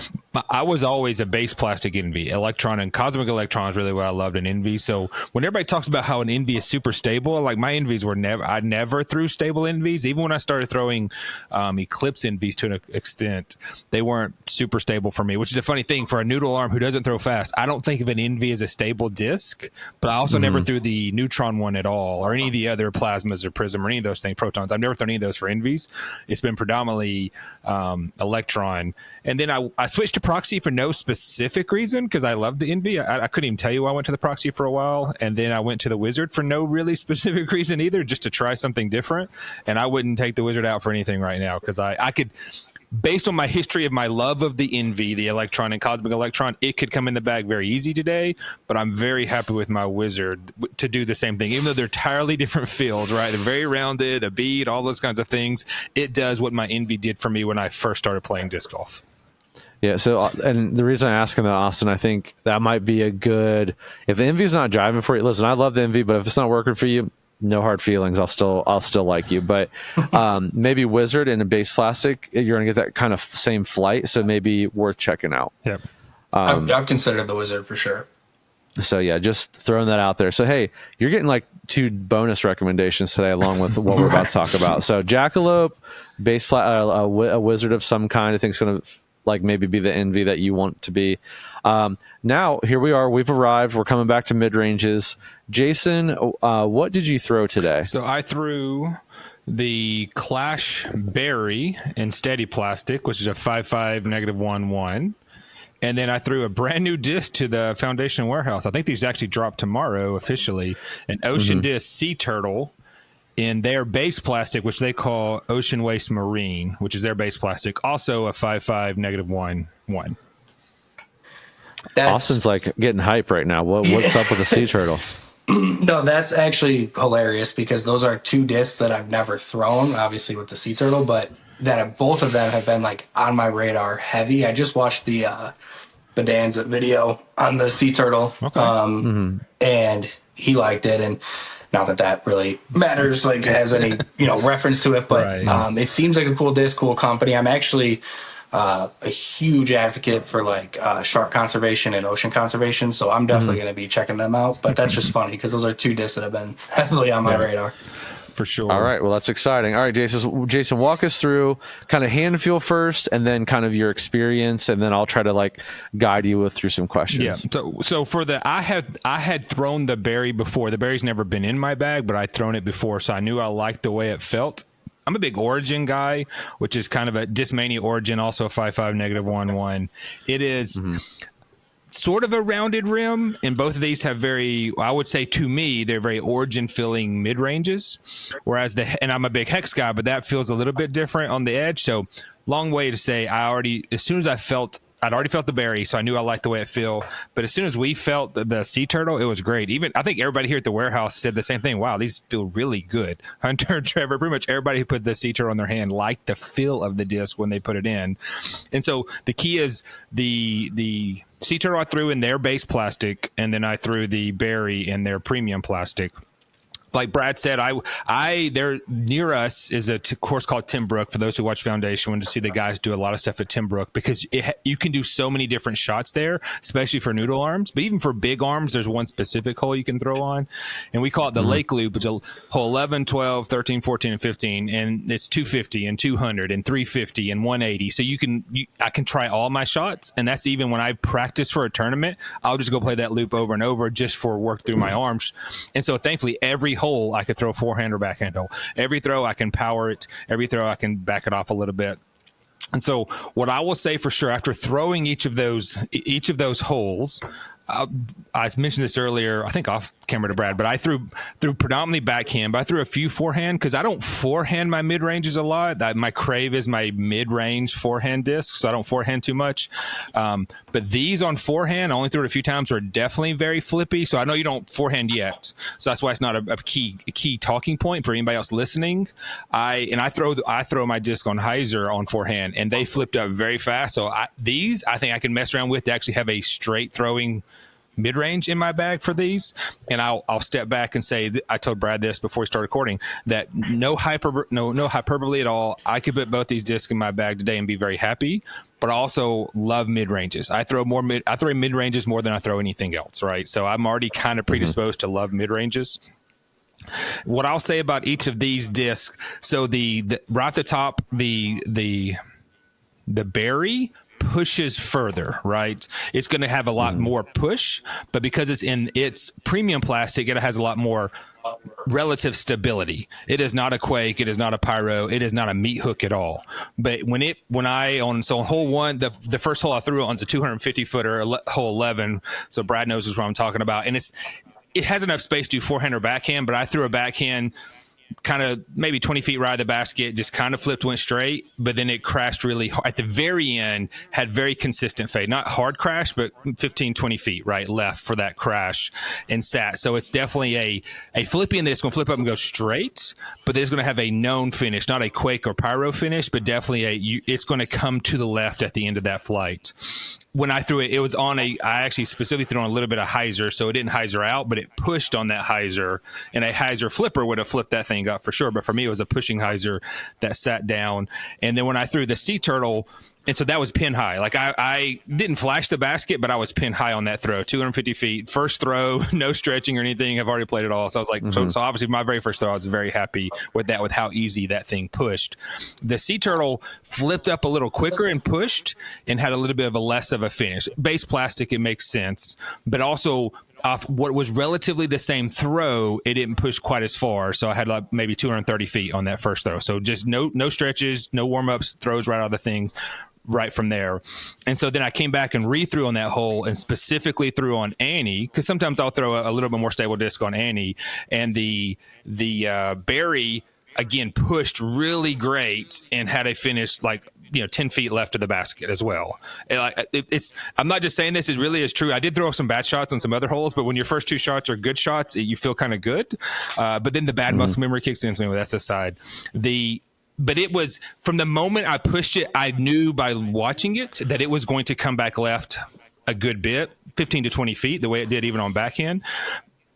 I was always a base plastic Envy. Electron and cosmic electron is really what I loved in Envy. So when everybody talks about how an Envy is super stable, like my Envies were I never threw stable Envies. Even when I started throwing Eclipse Envies to an extent, they weren't super stable for me, which is a funny thing for a noodle arm who doesn't throw fast. I don't think of an Envy as a stable disc, but I also never threw the neutron one at all, or any of the other plasmas or prism or any of those things, protons. I've never thrown any of those for Envies. It's been predominantly Electron. And then I switched to Proxy for no specific reason because I loved the Envy. I couldn't even tell you why I went to the Proxy for a while. And then I went to the Wizard for no really specific reason either, just to try something different. And I wouldn't take the Wizard out for anything right now because I could, based on my history of my love of the Envy, the Electron and Cosmic Electron, it could come in the bag very easy today, but I'm very happy with my Wizard to do the same thing. Even though they're entirely different fields, right? They're very rounded, a bead, all those kinds of things. It does what my Envy did for me when I first started playing disc golf.
Yeah. So, and the reason I ask him that, Austin, I think that might be a good, if the Envy's not driving for you, listen, I love the Envy, but if it's not working for you, no hard feelings. I'll still like you, but maybe Wizard in a base plastic, you're gonna get that kind of same flight. So maybe worth checking out.
Yep.
I've considered the Wizard for sure.
So yeah, just throwing that out there. So hey, you're getting like 2 bonus recommendations today, along with what we're about to talk about. So Jackalope, a Wizard of some kind. I think it's gonna like maybe be the Envy that you want to be. Now here we are. We've arrived. We're coming back to mid ranges. Jason, what did you throw today?
So I threw the Clash Berry in steady plastic, which is a 5.5 -1/1. And then I threw a brand new disc to the Foundation Warehouse. I think these actually drop tomorrow officially. An Ocean Disc Sea Turtle in their base plastic, which they call Ocean Waste Marine, which is their base plastic. Also a 5.5 -1/1.
Austin's like getting hype right now. What's up with the sea turtle?
No, that's actually hilarious because those are 2 discs that I've never thrown, obviously with the sea turtle, but both of them have been like on my radar heavy. I just watched the Bedanza video on the sea turtle, and he liked it, and not that really matters, like has any reference to it, but
Right.
It seems like a cool disc, cool company. I'm actually a huge advocate for like shark conservation and ocean conservation, so I'm definitely going to be checking them out. But that's just funny because those are 2 discs that have been heavily on my radar.
For sure.
All right, well that's exciting. All right, Jason, walk us through kind of hand feel first, and then kind of your experience, and then I'll try to like guide you through some questions.
Yeah. So for I had thrown the berry before. The berry's never been in my bag, but I'd thrown it before, so I knew I liked the way it felt. I'm a big Origin guy, which is kind of a Discmania Origin, also a 5.5 -1/1. It is sort of a rounded rim, and both of these have very, I would say to me, they're very Origin feeling mid ranges. Whereas and I'm a big Hex guy, but that feels a little bit different on the edge. So long way to say, as soon as I'd already felt the berry, so I knew I liked the way it felt. But as soon as we felt the sea turtle, it was great. Even I think everybody here at the warehouse said the same thing. Wow, these feel really good. Hunter, Trevor, pretty much everybody who put the sea turtle in their hand liked the feel of the disc when they put it in. And so the key is the sea turtle I threw in their base plastic, and then I threw the berry in their premium plastic. Like Brad said, there near us is a course called Timbrook. For those who watch Foundation, want to see the guys do a lot of stuff at Timbrook because you can do so many different shots there, especially for noodle arms. But even for big arms, there's one specific hole you can throw on, and we call it the Lake Loop. It's a hole 11, 12, 13, 14, and 15, and it's 250 and 200 and 350 and 180. So I can try all my shots, and that's even when I practice for a tournament. I'll just go play that loop over and over just for work through my arms. And so thankfully, every hole I could throw forehand or backhand hole. Every throw I can power it. Every throw I can back it off a little bit. And so what I will say for sure, after throwing each of those holes, I mentioned this earlier, I think off camera to Brad, but I threw predominantly backhand, but I threw a few forehand because I don't forehand my mid ranges a lot. My crave is my mid range forehand discs, so I don't forehand too much. But these on forehand, I only threw it a few times, are definitely very flippy. So I know you don't forehand yet, so that's why it's not a key talking point for anybody else listening. I throw my disc on Hyzer on forehand, and they flipped up very fast. So I think I can mess around with to actually have a straight throwing mid-range in my bag for these. And I'll step back and say, I told Brad this before we started recording, that no hyperbole at all. I could put both these discs in my bag today and be very happy, but I also love mid-ranges. I throw mid-ranges more than I throw anything else, right? So I'm already kind of predisposed to love mid-ranges. What I'll say about each of these discs, so the right at the top, the berry pushes further, right? It's going to have a lot more push, but because it's in its premium plastic, it has a lot more relative stability. It is not a quake. It is not a pyro. It is not a meat hook at all. But on hole one, the first hole I threw on is a 250 footer, hole 11. So Brad knows what I'm talking about. And it has enough space to do forehand or backhand, but I threw a backhand kind of maybe 20 feet right of the basket, just kind of flipped, went straight, but then it crashed really hard. At the very end, had very consistent fade. Not hard crash, but 15, 20 feet right left for that crash and sat. So it's definitely a flippy that it's going to flip up and go straight, but it's going to have a known finish, not a quake or pyro finish, but definitely it's going to come to the left at the end of that flight. When I threw it, it was I actually specifically threw on a little bit of Hyzer, so it didn't Hyzer out, but it pushed on that Hyzer, and a Hyzer flipper would have flipped that thing up for sure. But for me, it was a pushing Hyzer that sat down. And then when I threw the Sea Turtle, and so that was pin high. Like I didn't flash the basket, but I was pin high on that throw, 250 feet. First throw, no stretching or anything. I've already played it all. So I was like, so obviously my very first throw, I was very happy with that, with how easy that thing pushed. The Sea Turtle flipped up a little quicker and pushed and had a little bit of a less of a finish. Base plastic, it makes sense. But also off what was relatively the same throw, it didn't push quite as far. So I had like maybe 230 feet on that first throw. So just no stretches, no warm-ups, throws right out of the things right from there. And so then I came back and re-threw on that hole and specifically threw on Annie, because sometimes I'll throw a little bit more stable disc on Annie. And the Barry, again, pushed really great and had a finish like 10 feet left of the basket as well. I'm not just saying this, it really is true. I did throw some bad shots on some other holes, but when your first two shots are good shots, you feel kind of good. But then the bad muscle memory kicks in. So that's aside. But it was, from the moment I pushed it, I knew by watching it that it was going to come back left a good bit, 15 to 20 feet, the way it did even on backhand.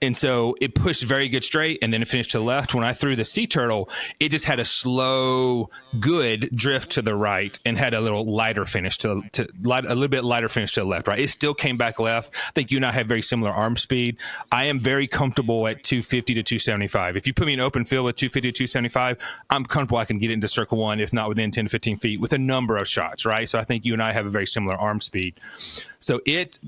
And so it pushed very good straight, and then it finished to the left. When I threw the Sea Turtle, it just had a slow, good drift to the right and had a little lighter finish a little bit lighter finish to the left. Right, it still came back left. I think you and I have very similar arm speed. I am very comfortable at 250 to 275. If you put me in open field with 250 to 275, I'm comfortable. I can get into circle one, if not within 10 to 15 feet, with a number of shots. Right, so I think you and I have a very similar arm speed. So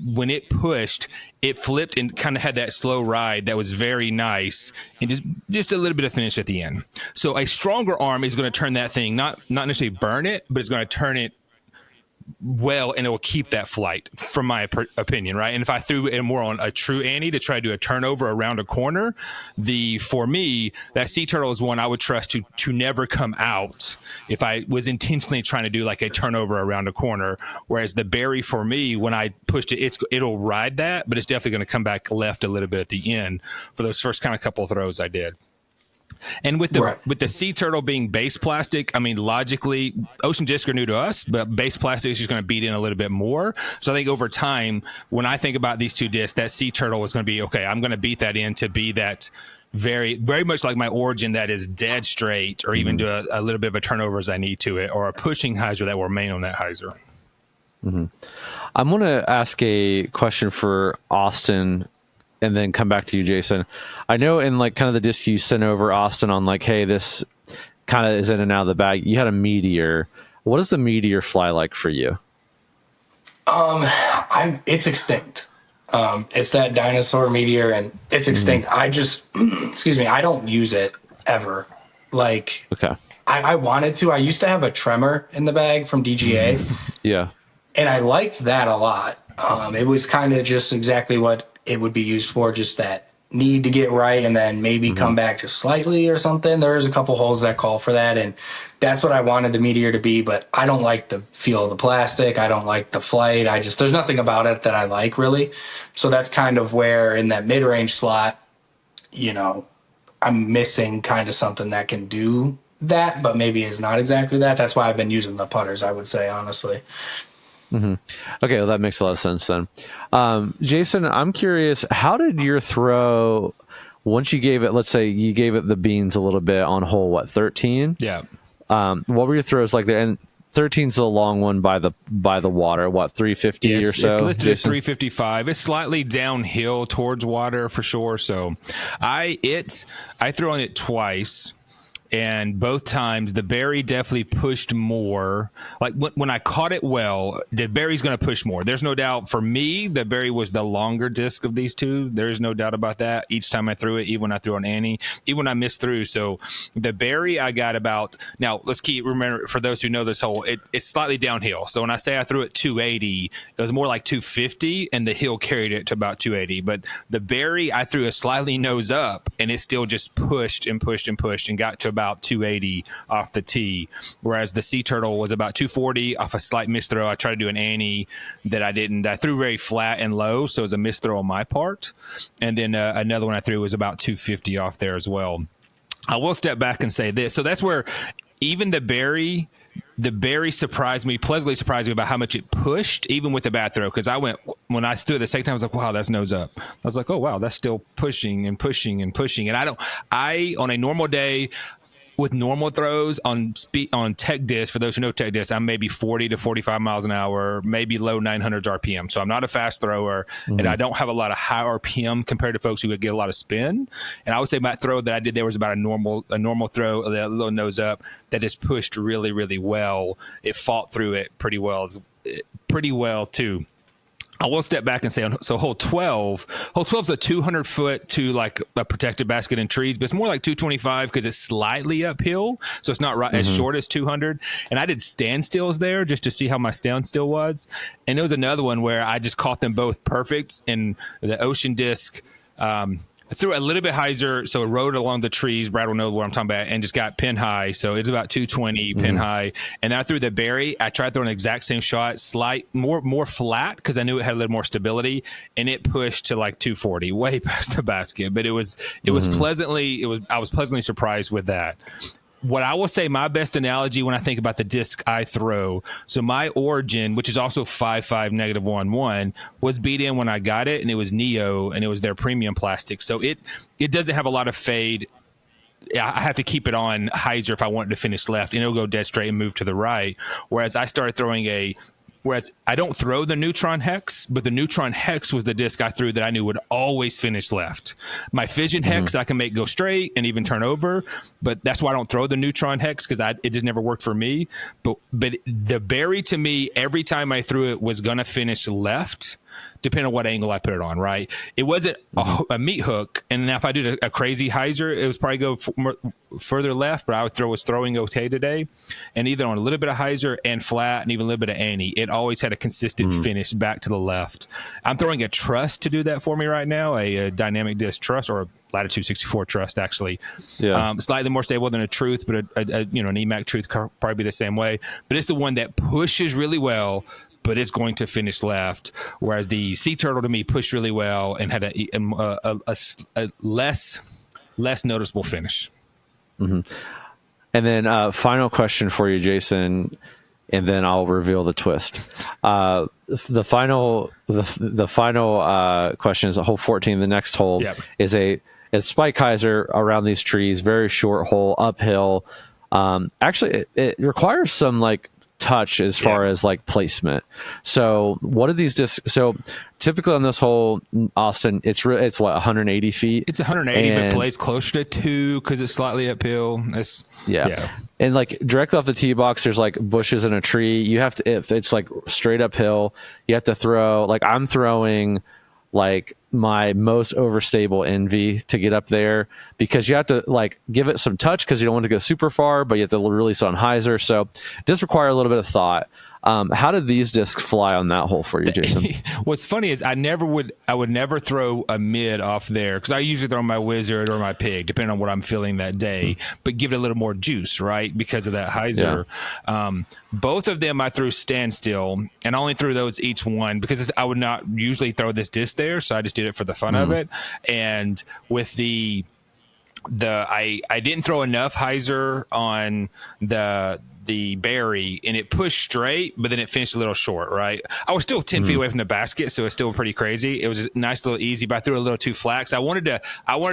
when it pushed, it flipped and kind of had that slow ride that was very nice, and just a little bit of finish at the end. So a stronger arm is going to turn that thing, not necessarily burn it, but it's going to turn it well, and it will keep that flight, from my opinion, right? And if I threw it more on a true Annie to try to do a turnover around a corner, for me, that Sea Turtle is one I would trust to never come out if I was intentionally trying to do like a turnover around a corner. Whereas the Barry, for me, when I pushed it, it'll ride that, but it's definitely going to come back left a little bit at the end for those first kind of couple of throws I did. And with the Sea Turtle being base plastic, I mean, logically, ocean discs are new to us, but base plastic is just going to beat in a little bit more. So I think over time, when I think about these two discs, that Sea Turtle is going to be, okay, I'm going to beat that in to be that very, very much like my Origin that is dead straight, or even do a little bit of a turnover as I need to it, or a pushing Hyzer that will remain on that Hyzer.
Mm-hmm. I'm going to ask a question for Austin and then come back to you, Jason. I know in like kind of the disc you sent over, Austin, on like, hey, this kind of is in and out of the bag. You had a Meteor. What does the Meteor fly like for you?
It's extinct. It's that dinosaur Meteor, and it's extinct. I just, excuse me, I don't use it ever. Like,
okay.
I wanted to. I used to have a Tremor in the bag from DGA.
Yeah.
And I liked that a lot. It was kind of just exactly what it would be used for, just that need to get right and then maybe come back just slightly or something. There's a couple holes that call for that, and that's what I wanted the Meteor to be, but I don't like the feel of the plastic. I don't like the flight. There's nothing about it that I like, really. So that's kind of where in that mid-range slot, I'm missing kind of something that can do that, but maybe is not exactly that. That's why I've been using the putters, I would say, honestly.
Mm-hmm. Okay, well, that makes a lot of sense then. Jason, I'm curious, how did your throw, once you gave it, let's say you gave it the beans a little bit on hole, 13?
Yeah.
What were your throws like there? And 13's the long one by the water, 350 or so?
It's listed as 355. It's slightly downhill towards water for sure. So I threw on it twice. And both times the berry definitely pushed more. Like when I caught it well, the berry's going to push more. There's no doubt. For me, the berry was the longer disc of these two. There's no doubt about that. Each time I threw it, even when I threw on Annie, even when I missed through. So the berry I got about, now let's remember, for those who know this hole, it's slightly downhill. So when I say I threw it 280, it was more like 250, and the hill carried it to about 280. But the berry, I threw a slightly nose up, and it still just pushed and pushed and pushed and got to about 280 off the tee, whereas the sea turtle was about 240 off a slight miss throw. I tried to do an Annie that I didn't. I threw very flat and low, so it was a miss throw on my part. And then another one I threw was about 250 off there as well. I will step back and say this. So that's where even the berry pleasantly surprised me about how much it pushed, even with the bad throw. Because when I threw it the second time, I was like, wow, that's nose up. I was like, oh, wow, that's still pushing and pushing and pushing. And on a normal day, with normal throws on tech disc, for those who know tech disc, I'm maybe 40 to 45 miles an hour, maybe low 900s RPM. So I'm not a fast thrower, and I don't have a lot of high RPM compared to folks who would get a lot of spin. And I would say my throw that I did there was about a normal throw, a little nose up that just pushed really, really well. It fought through it pretty well too. I will step back and say, so hole 12 is a 200 foot to like a protected basket in trees, but it's more like 225 because it's slightly uphill. So it's not as short as 200. And I did standstills there just to see how my standstill was. And there was another one where I just caught them both perfect, and the ocean disc, I threw a little bit Hyzer, so it rode along the trees. Brad will know what I'm talking about, and just got pin high. So it's about 220 pin high. And then I threw the berry. I tried throwing the exact same shot, more flat, because I knew it had a little more stability, and it pushed to like 240, way past the basket. But I was pleasantly surprised with that. What I will say, my best analogy when I think about the disc I throw, so my origin, which is also 5.5 -1.1, was beat in when I got it, and it was Neo, and it was their premium plastic. So it doesn't have a lot of fade. I have to keep it on Hyzer if I want it to finish left, and it'll go dead straight and move to the right. Whereas I started throwing Whereas I don't throw the Neutron Hex, but the Neutron Hex was the disc I threw that I knew would always finish left. My Fission Hex I can make go straight and even turn over, but that's why I don't throw the Neutron Hex, because it just never worked for me. But the berry, to me, every time I threw it was going to finish left, depending on what angle I put it on, right? It wasn't a meat hook, and if I did a crazy Hyzer, it was probably go further left, but I was throwing okay today, and either on a little bit of Hyzer and flat and even a little bit of Annie, it always had a consistent finish back to the left. I'm throwing a truss to do that for me right now, a dynamic disc truss, or a Latitude 64 truss, actually. Yeah. Slightly more stable than a Truth, but an EMAC Truth probably be the same way. But it's the one that pushes really well, but it's going to finish left. Whereas the Sea Turtle, to me, pushed really well and had a less noticeable finish.
And then final question for you, Jason, and then I'll reveal the twist. The final question is hole 14. The next hole is a spike Hyzer around these trees, very short hole, uphill. Actually, it requires some like touch as far as like placement. So what are these discs? So typically on this hole, Austin, it's what, 180 feet?
It's 180, but plays closer to 2 because it's slightly uphill. Yeah.
And like directly off the tee box, there's like bushes and a tree. You have to, if it's like straight uphill, you have to throw, like I'm throwing like my most overstable Envy to get up there, because you have to like give it some touch because you don't want to go super far, but you have to release it on Hyzer. So it does require a little bit of thought. How did these discs fly on that hole for you, Jason?
What's funny is I would never throw a mid off there, because I usually throw my Wizard or my Pig, depending on what I'm feeling that day, but give it a little more juice, right? Because of that Hyzer. Yeah. Both of them I threw standstill, and I only threw those each one because I would not usually throw this disc there, so I just did it for the fun of it. And with I didn't throw enough Hyzer on the berry and it pushed straight, but then it finished a little short, right? I was still 10 feet away from the basket, so it's still pretty crazy. It was a nice little easy, but I threw a little too flat. So I wanted to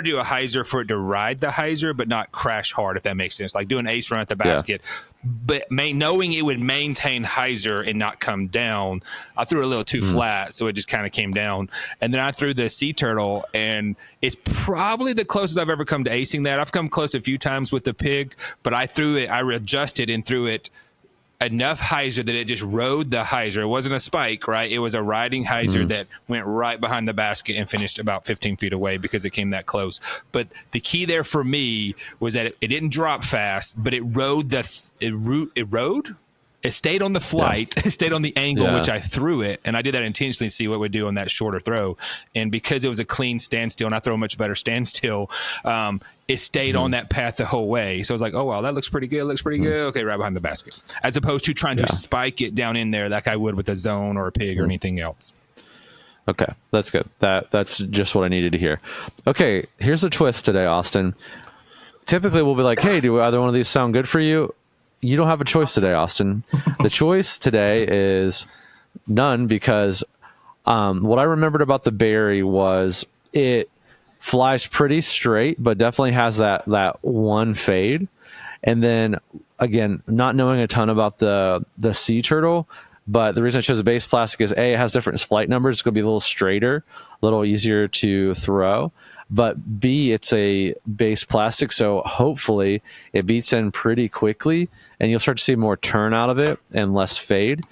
do a hyzer for it to ride the hyzer, but not crash hard, if that makes sense. Like do an ace run at the basket, but knowing it would maintain hyzer and not come down, I threw a little too flat, so it just kind of came down. And then I threw the sea turtle, and it's probably the closest I've ever come to acing that. I've come close a few times with the pig, but I adjusted and threw it enough hyzer that it just rode the hyzer. It wasn't a spike, right? It was a riding hyzer that went right behind the basket and finished about 15 feet away because it came that close. But the key there for me was that it didn't drop fast, but it rode it stayed on the flight, it stayed on the angle, which I threw it. And I did that intentionally to see what it would do on that shorter throw. And because it was a clean standstill and I throw a much better standstill, it stayed on that path the whole way. So I was like, oh, wow, that looks pretty good. Good. Okay, right behind the basket. As opposed to trying to spike it down in there like I would with a zone or a pig or anything else.
Okay, that's good. That's just what I needed to hear. Okay, here's a twist today, Austin. Typically, we'll be like, hey, do either one of these sound good for you? You don't have a choice today, Austin. The choice today is none, because what I remembered about the berry was it flies pretty straight, but definitely has that one fade. And then, again, not knowing a ton about the sea turtle, but the reason I chose a base plastic is A, it has different flight numbers. It's going to be a little straighter, a little easier to throw. But B, it's a base plastic, so hopefully it beats in pretty quickly, and you'll start to see more turn out of it and less fade.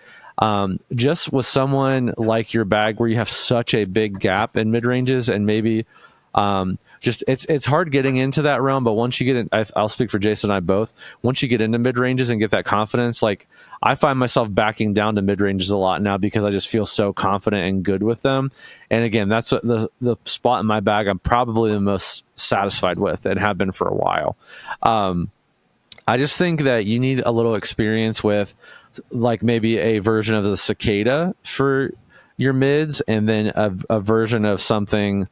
Just with someone like your bag where you have such a big gap in mid-ranges, and maybe just it's hard getting into that realm, but once you get in, I'll speak for Jason and I both, once you get into mid-ranges and get that confidence, like I find myself backing down to mid-ranges a lot now because I just feel so confident and good with them. And again, that's the spot in my bag I'm probably the most satisfied with and have been for a while. I just think that you need a little experience with like maybe a version of the cicada for your mids, and then a version of something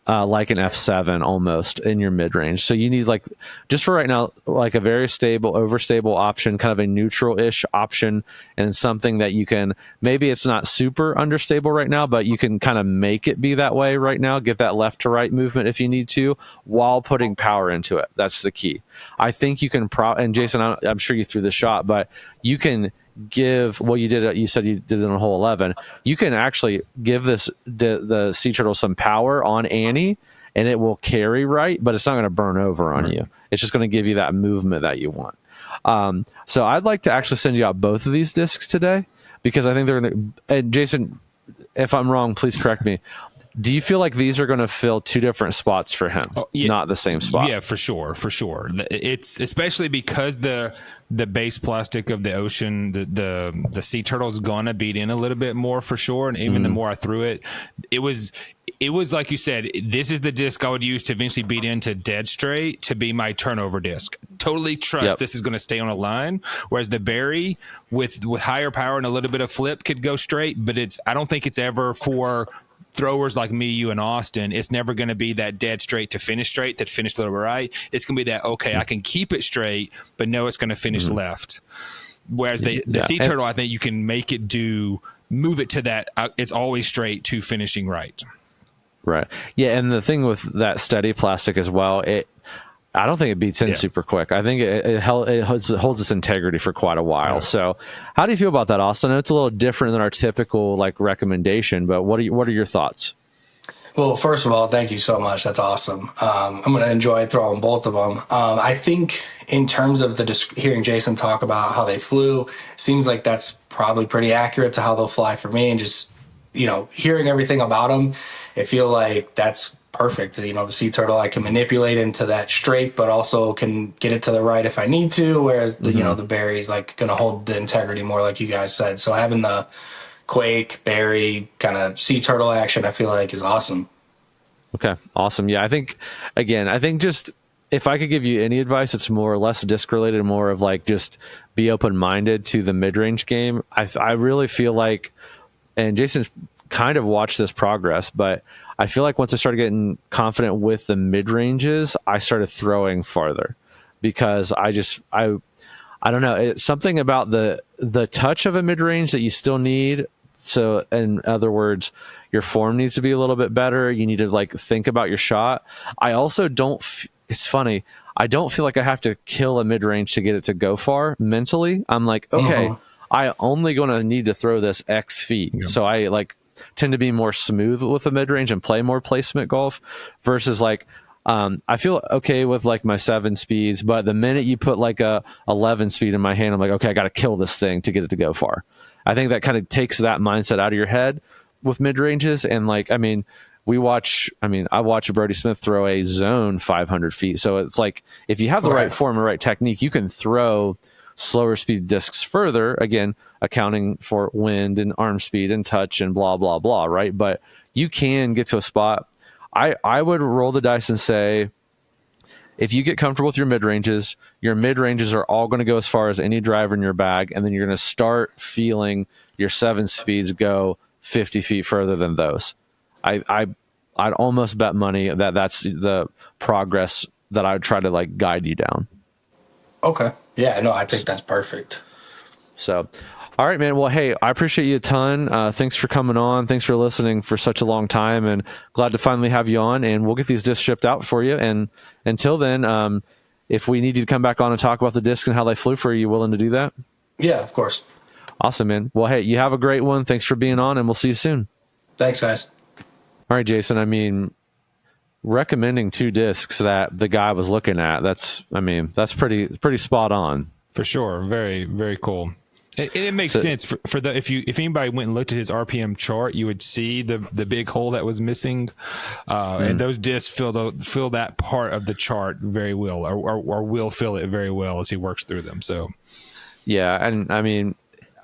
like an F7 almost in your mid range. So you need, like, just for right now, like a very stable, overstable option, kind of a neutral-ish option, and something that you can, maybe it's not super understable right now, but you can kind of make it be that way right now, get that left to right movement if you need to, while putting power into it. That's the key. I think you can, and Jason, I'm sure you threw the shot, but you can give, well, you said you did it on hole 11. You can actually give the sea turtle some power on Annie, and it will carry right, but it's not going to burn over on you. It's just going to give you that movement that you want. So I'd like to actually send you out both of these discs today, because I think they're going to, and Jason, if I'm wrong, please correct me. Do you feel like these are going to fill two different spots for him, not the same spot?
Yeah, for sure. It's especially because the base plastic of the ocean, the sea turtle is going to beat in a little bit more for sure. And even the more I threw it, it was like you said, this is the disc I would use to eventually beat into dead straight to be my turnover disc. Totally trust this is going to stay on a line. Whereas the berry with higher power and a little bit of flip could go straight, but I don't think it's ever for throwers like me, you, and Austin. It's never going to be that dead straight to finish straight, that finish a little right. It's going to be that, okay, I can keep it straight, but no, it's going to finish left. Whereas the sea turtle, I think you can make it move it to that, it's always straight to finishing right.
Right. Yeah, and the thing with that steady plastic as well, I don't think it beats in super quick. I think it holds its integrity for quite a while. Yeah. So how do you feel about that, Austin? I know it's a little different than our typical recommendation, but what are your thoughts?
Well, first of all, thank you so much. That's awesome. I'm going to enjoy throwing both of them. I think in terms of hearing Jason talk about how they flew, seems like that's probably pretty accurate to how they'll fly for me. And just, hearing everything about them, I feel like that's perfect. The sea turtle, I can manipulate into that straight, but also can get it to the right if I need to. Whereas the berry's like going to hold the integrity more, like you guys said. So having the quake, berry, kind of sea turtle action, I feel like is awesome.
Okay, awesome. Yeah, I think just if I could give you any advice, it's more or less disc related, more of like just be open minded to the mid range game. I really feel like, and Jason's kind of watched this progress, but I feel like once I started getting confident with the mid ranges, I started throwing farther, because I I don't know. It's something about the touch of a mid range that you still need. So, in other words, your form needs to be a little bit better. You need to like think about your shot. I also don't. It's funny. I don't feel like I have to kill a mid range to get it to go far mentally. I'm like, okay, I only going to need to throw this X feet.
Yeah.
So I like tend to be more smooth with the mid range and play more placement golf versus like. I feel okay with like my 7 speeds, but the minute you put like a 11 speed in my hand, I'm like, okay, I got to kill this thing to get it to go far. I think that kind of takes that mindset out of your head with mid ranges. And like, I mean, I watch Brody Smith throw a zone 500 feet. So it's like, if you have the right form and right technique, you can throw slower speed discs further, again, accounting for wind and arm speed and touch and blah, blah, blah. Right. But you can get to a spot. I would roll the dice and say, if you get comfortable with your mid-ranges are all going to go as far as any driver in your bag, and then you're going to start feeling your 7 speeds go 50 feet further than those. I'd almost bet money that that's the progress that I would try to like guide you down.
Okay. Yeah, no, I think that's perfect.
So, all right, man. Well, hey, I appreciate you a ton. Thanks for coming on. Thanks for listening for such a long time, and glad to finally have you on. And we'll get these discs shipped out for you. And until then, if we need you to come back on and talk about the discs and how they flew for you, willing to do that?
Yeah, of course.
Awesome, man. Well, hey, you have a great one. Thanks for being on, and we'll see you soon.
Thanks, guys.
All right, Jason. I mean, recommending 2 discs that the guy was looking at, that's pretty spot on.
For sure. Very, very cool. It makes sense for the if anybody went and looked at his RPM chart, you would see the big hole that was missing, and those discs fill that part of the chart very well, or will fill it very well as he works through them. So,
yeah, and I mean,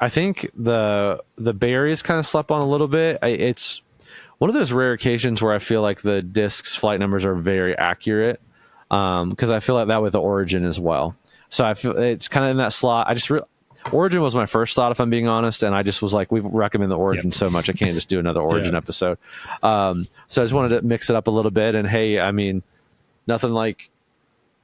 I think the Bay is kind of slept on a little bit. It's one of those rare occasions where I feel like the discs flight numbers are very accurate, because I feel like that with the Origin as well. So I feel it's kind of in that slot. Origin was my first thought, if I'm being honest, and I just was like, we recommend the Origin so much, I can't just do another Origin episode. So I just wanted to mix it up a little bit, and hey, I mean, nothing like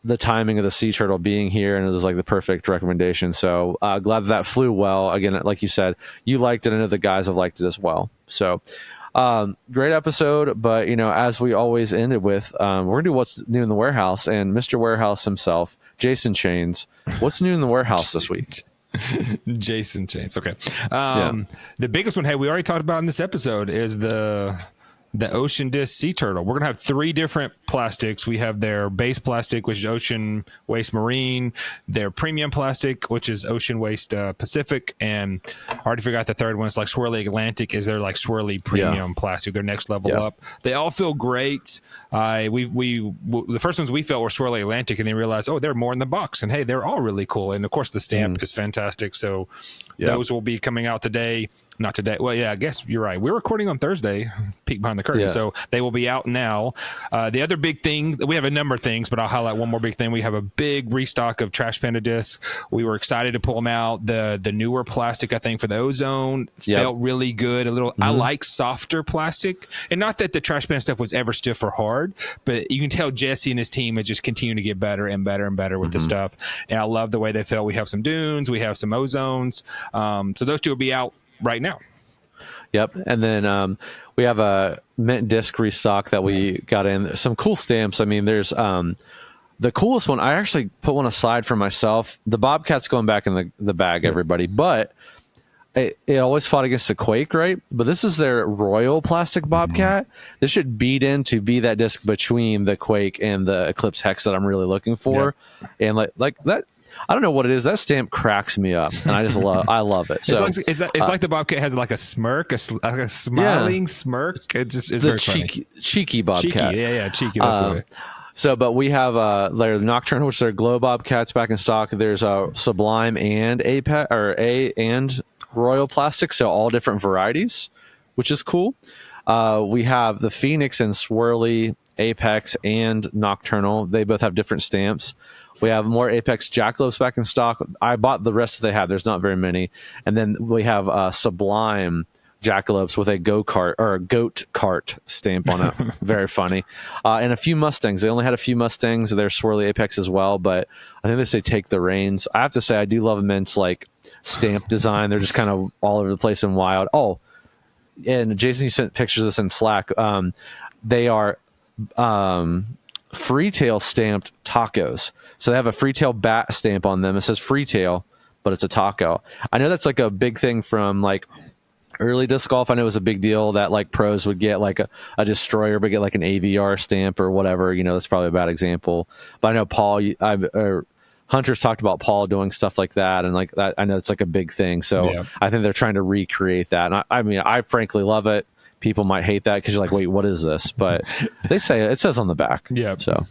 the timing of the sea turtle being here, and it was like the perfect recommendation. So glad that flew well. Again, like you said, you liked it, and I know the guys have liked it as well. So great episode, but as we always end it with, we're gonna do what's new in the warehouse, and Mr. Warehouse himself, Jason Chains, what's new in the warehouse this week?
Jason Chains. Okay. The biggest one, hey, we already talked about in this episode, is the Ocean Disc Sea Turtle. We're going to have 3 different plastics. We have their base plastic, which is Ocean Waste Marine, their premium plastic, which is Ocean Waste Pacific, and I already forgot the third one. It's like Swirly Atlantic is their like swirly premium plastic, their next level up. They all feel great. The first ones we felt were Swirly Atlantic, and then realized, oh, they're more in the box, and hey, they're all really cool. And of course, the stamp is fantastic. So those will be coming out today. Not today. Well, yeah, I guess you're right. We're recording on Thursday, peek behind the curtain. So they will be out now. The other big thing, we have a number of things, but I'll highlight one more big thing. We have a big restock of Trash Panda discs. We were excited to pull them out. The newer plastic, I think, for the Ozone felt really good. A little, I like softer plastic. And not that the Trash Panda stuff was ever stiff or hard, but you can tell Jesse and his team are just continuing to get better and better and better with the stuff. And I love the way they felt. We have some Dunes. We have some Ozones. So those 2 will be out right now.
Yep. And then we have a mint disc restock that we got in. Some cool stamps. I mean, there's the coolest one. I actually put one aside for myself. The Bobcat's going back in the bag, everybody. But it always fought against the Quake, right? But this is their Royal Plastic Bobcat. This should beat in to be that disc between the Quake and the Eclipse Hex that I'm really looking for. And like that. I don't know what it is. That stamp cracks me up, and I love it. So
it's like the Bobcat has like a smirk, a smiling smirk. It just is very
cheeky Bobcat.
Cheeky, cheeky. That's what.
So, but we have their Nocturne, which are Glow Bobcats back in stock. There's a Sublime and and Royal Plastic, so all different varieties, which is cool. We have the Phoenix and Swirly, Apex, and Nocturnal. They both have different stamps. We have more Apex Jackalopes back in stock. I bought the rest they have. There's not very many. And then we have Sublime jackalopes with a go-kart or a goat cart stamp on it. Very funny. And a few Mustangs. They only had a few Mustangs. They're swirly apex as well, but I think they say take the reins. I have to say I do love Mint's like stamp design. They're just kind of all over the place and wild. Oh, and Jason, you sent pictures of this in Slack. They are Freetail stamped tacos. So they have a Freetail bat stamp on them. It says Freetail, but it's a taco. I know that's like a big thing from like early disc golf. I know it was a big deal that like pros would get like a destroyer, but get like an AVR stamp or whatever. You know, that's probably a bad example. But I know Paul, Hunter's talked about Paul doing stuff like that, and like that. I know it's like a big thing. So
Yeah.
I think they're trying to recreate that. And I mean, I frankly love it. People might hate that because you're like, wait, what is this? But they say it says on the back.
Yeah.
So,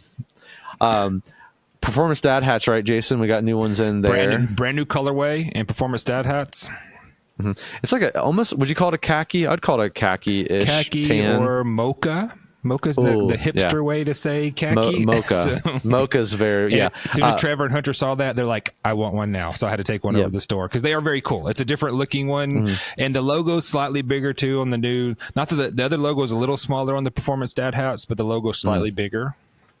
performance dad hats, right, Jason? We got new ones in there.
Brand new colorway and performance dad hats.
It's like almost. Would you call it a khaki? I'd call it a khaki-ish
Khaki
tan.
or mocha. Mocha's the hipster way to say khaki.
Mocha.
So,
Mocha's very, yeah.
As soon as Trevor and Hunter saw that, they're like, I want one now. So I had to take one over to the store because they are very cool. It's a different looking one. And the logo's slightly bigger too on the new. Not that the other logo is a little smaller on the performance dad hats, but the logo's slightly bigger.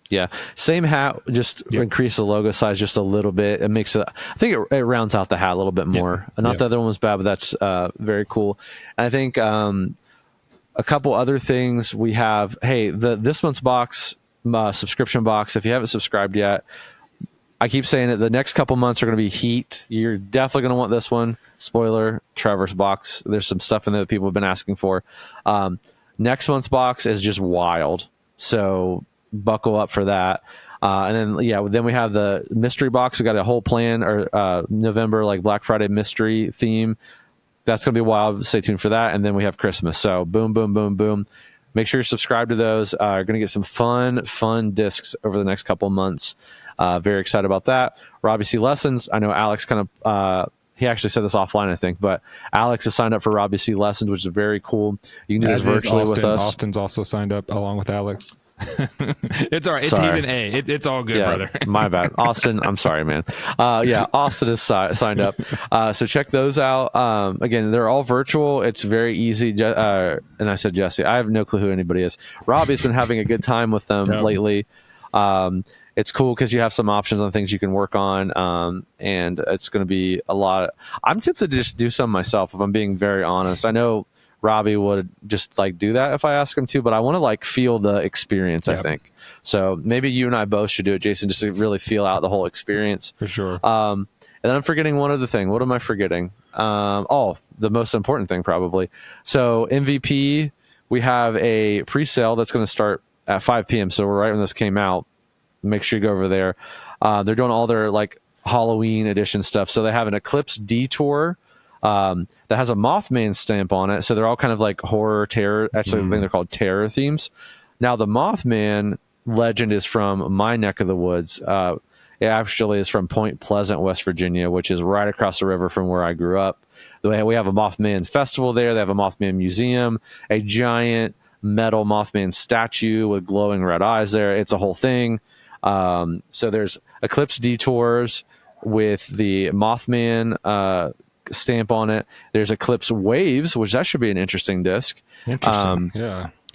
Yeah. Same hat, just increase the logo size just a little bit. It makes it, I think it rounds out the hat a little bit more. Not the other one was bad, but that's very cool. And I think, a couple other things we have. Hey, this month's box, subscription box, if you haven't subscribed yet, I keep saying it, the next couple months are going to be heat. You're definitely going to want this one. Spoiler, Trevor's box. There's some stuff in there that people have been asking for. Next month's box is just wild. So buckle up for that. And then we have the mystery box. We got a whole plan, or November, like Black Friday mystery theme. That's going to be wild. Stay tuned for that. And then we have Christmas. So boom, boom, boom, boom. Make sure you're subscribed to those. You're going to get some fun discs over the next couple months. Very excited about that. Robbie C. Lessons. I know Alex kind of, he actually said this offline, I think, but Alex has signed up for Robbie C. Lessons, which is very cool. You can do this virtually with us.
Austin's also signed up along with Alex. It's all right. He's an A. It's all good, brother.
My bad. Austin, I'm sorry, man. Austin is signed up. So check those out. Again, they're all virtual. It's very easy. And I said Jesse. I have no clue who anybody is. Robbie's been having a good time with them lately. It's cool because you have some options on things you can work on, and it's going to be a lot. I'm tempted to just do some myself, if I'm being very honest. I know Robbie would just like do that if I ask him to, but I want to like feel the experience, I think. So maybe you and I both should do it, Jason, just to really feel out the whole experience.
For sure.
And then I'm forgetting one other thing. What am I forgetting? The most important thing probably. So MVP, we have a pre-sale that's going to start at 5 p.m. So right when this came out, make sure you go over there. They're doing all their like Halloween edition stuff. So they have an Eclipse Detour that has a Mothman stamp on it. So they're all kind of like horror, terror. Actually, I think they're called terror themes. Now, the Mothman legend is from my neck of the woods. It actually is from Point Pleasant, West Virginia, which is right across the river from where I grew up. We have a Mothman festival there. They have a Mothman museum, a giant metal Mothman statue with glowing red eyes there. It's a whole thing. So there's Eclipse Detours with the Mothman stamp on it. There's Eclipse Waves, which that should be an interesting disc.
Interesting.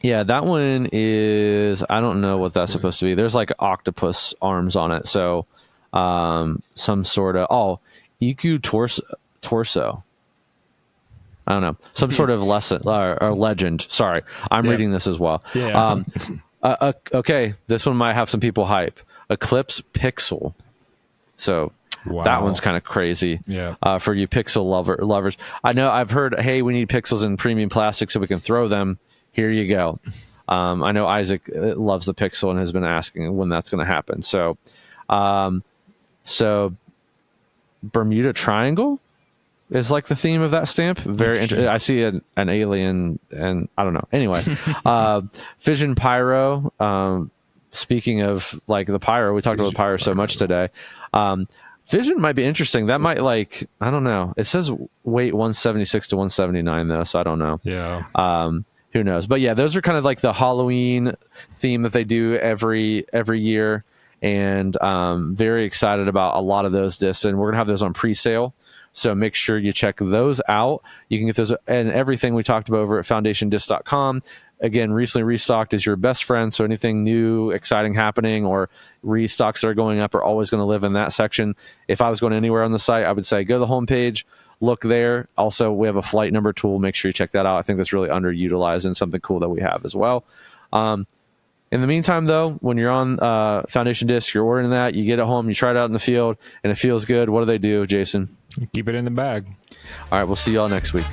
Yeah, that one is, I don't know what that's supposed to be. There's like octopus arms on it. So some sort of, EQ torso. I don't know. Some sort of lesson or legend. Sorry. I'm reading this as well.
Yeah.
Okay. This one might have some people hype. Eclipse Pixel. So that one's kind of crazy.
Yeah.
For you pixel lovers. I know I've heard, hey, we need pixels in premium plastic so we can throw them. Here you go. I know Isaac loves the pixel and has been asking when that's going to happen. So, Bermuda Triangle is like the theme of that stamp. Very interesting. I see an alien, and I don't know. Anyway, Fission Pyro. Speaking of like the pyro, we talked about pyro so much today. Fission might be interesting. That might I don't know. It says weight 176 to 179 though, so I don't know.
Yeah.
Who knows? But yeah, those are kind of like the Halloween theme that they do every year, and very excited about a lot of those discs. And we're gonna have those on pre-sale. So make sure you check those out. You can get those and everything we talked about over at foundationdisc.com. Again, recently restocked is your best friend. So anything new, exciting happening, or restocks that are going up are always going to live in that section. If I was going anywhere on the site, I would say go to the homepage, look there. Also, we have a flight number tool. Make sure you check that out. I think that's really underutilized and something cool that we have as well. In the meantime, though, when you're on Foundation Disc, you're ordering that, you get it home, you try it out in the field, and it feels good. What do they do, Jason?
Keep it in the bag.
All right, we'll see y'all next week.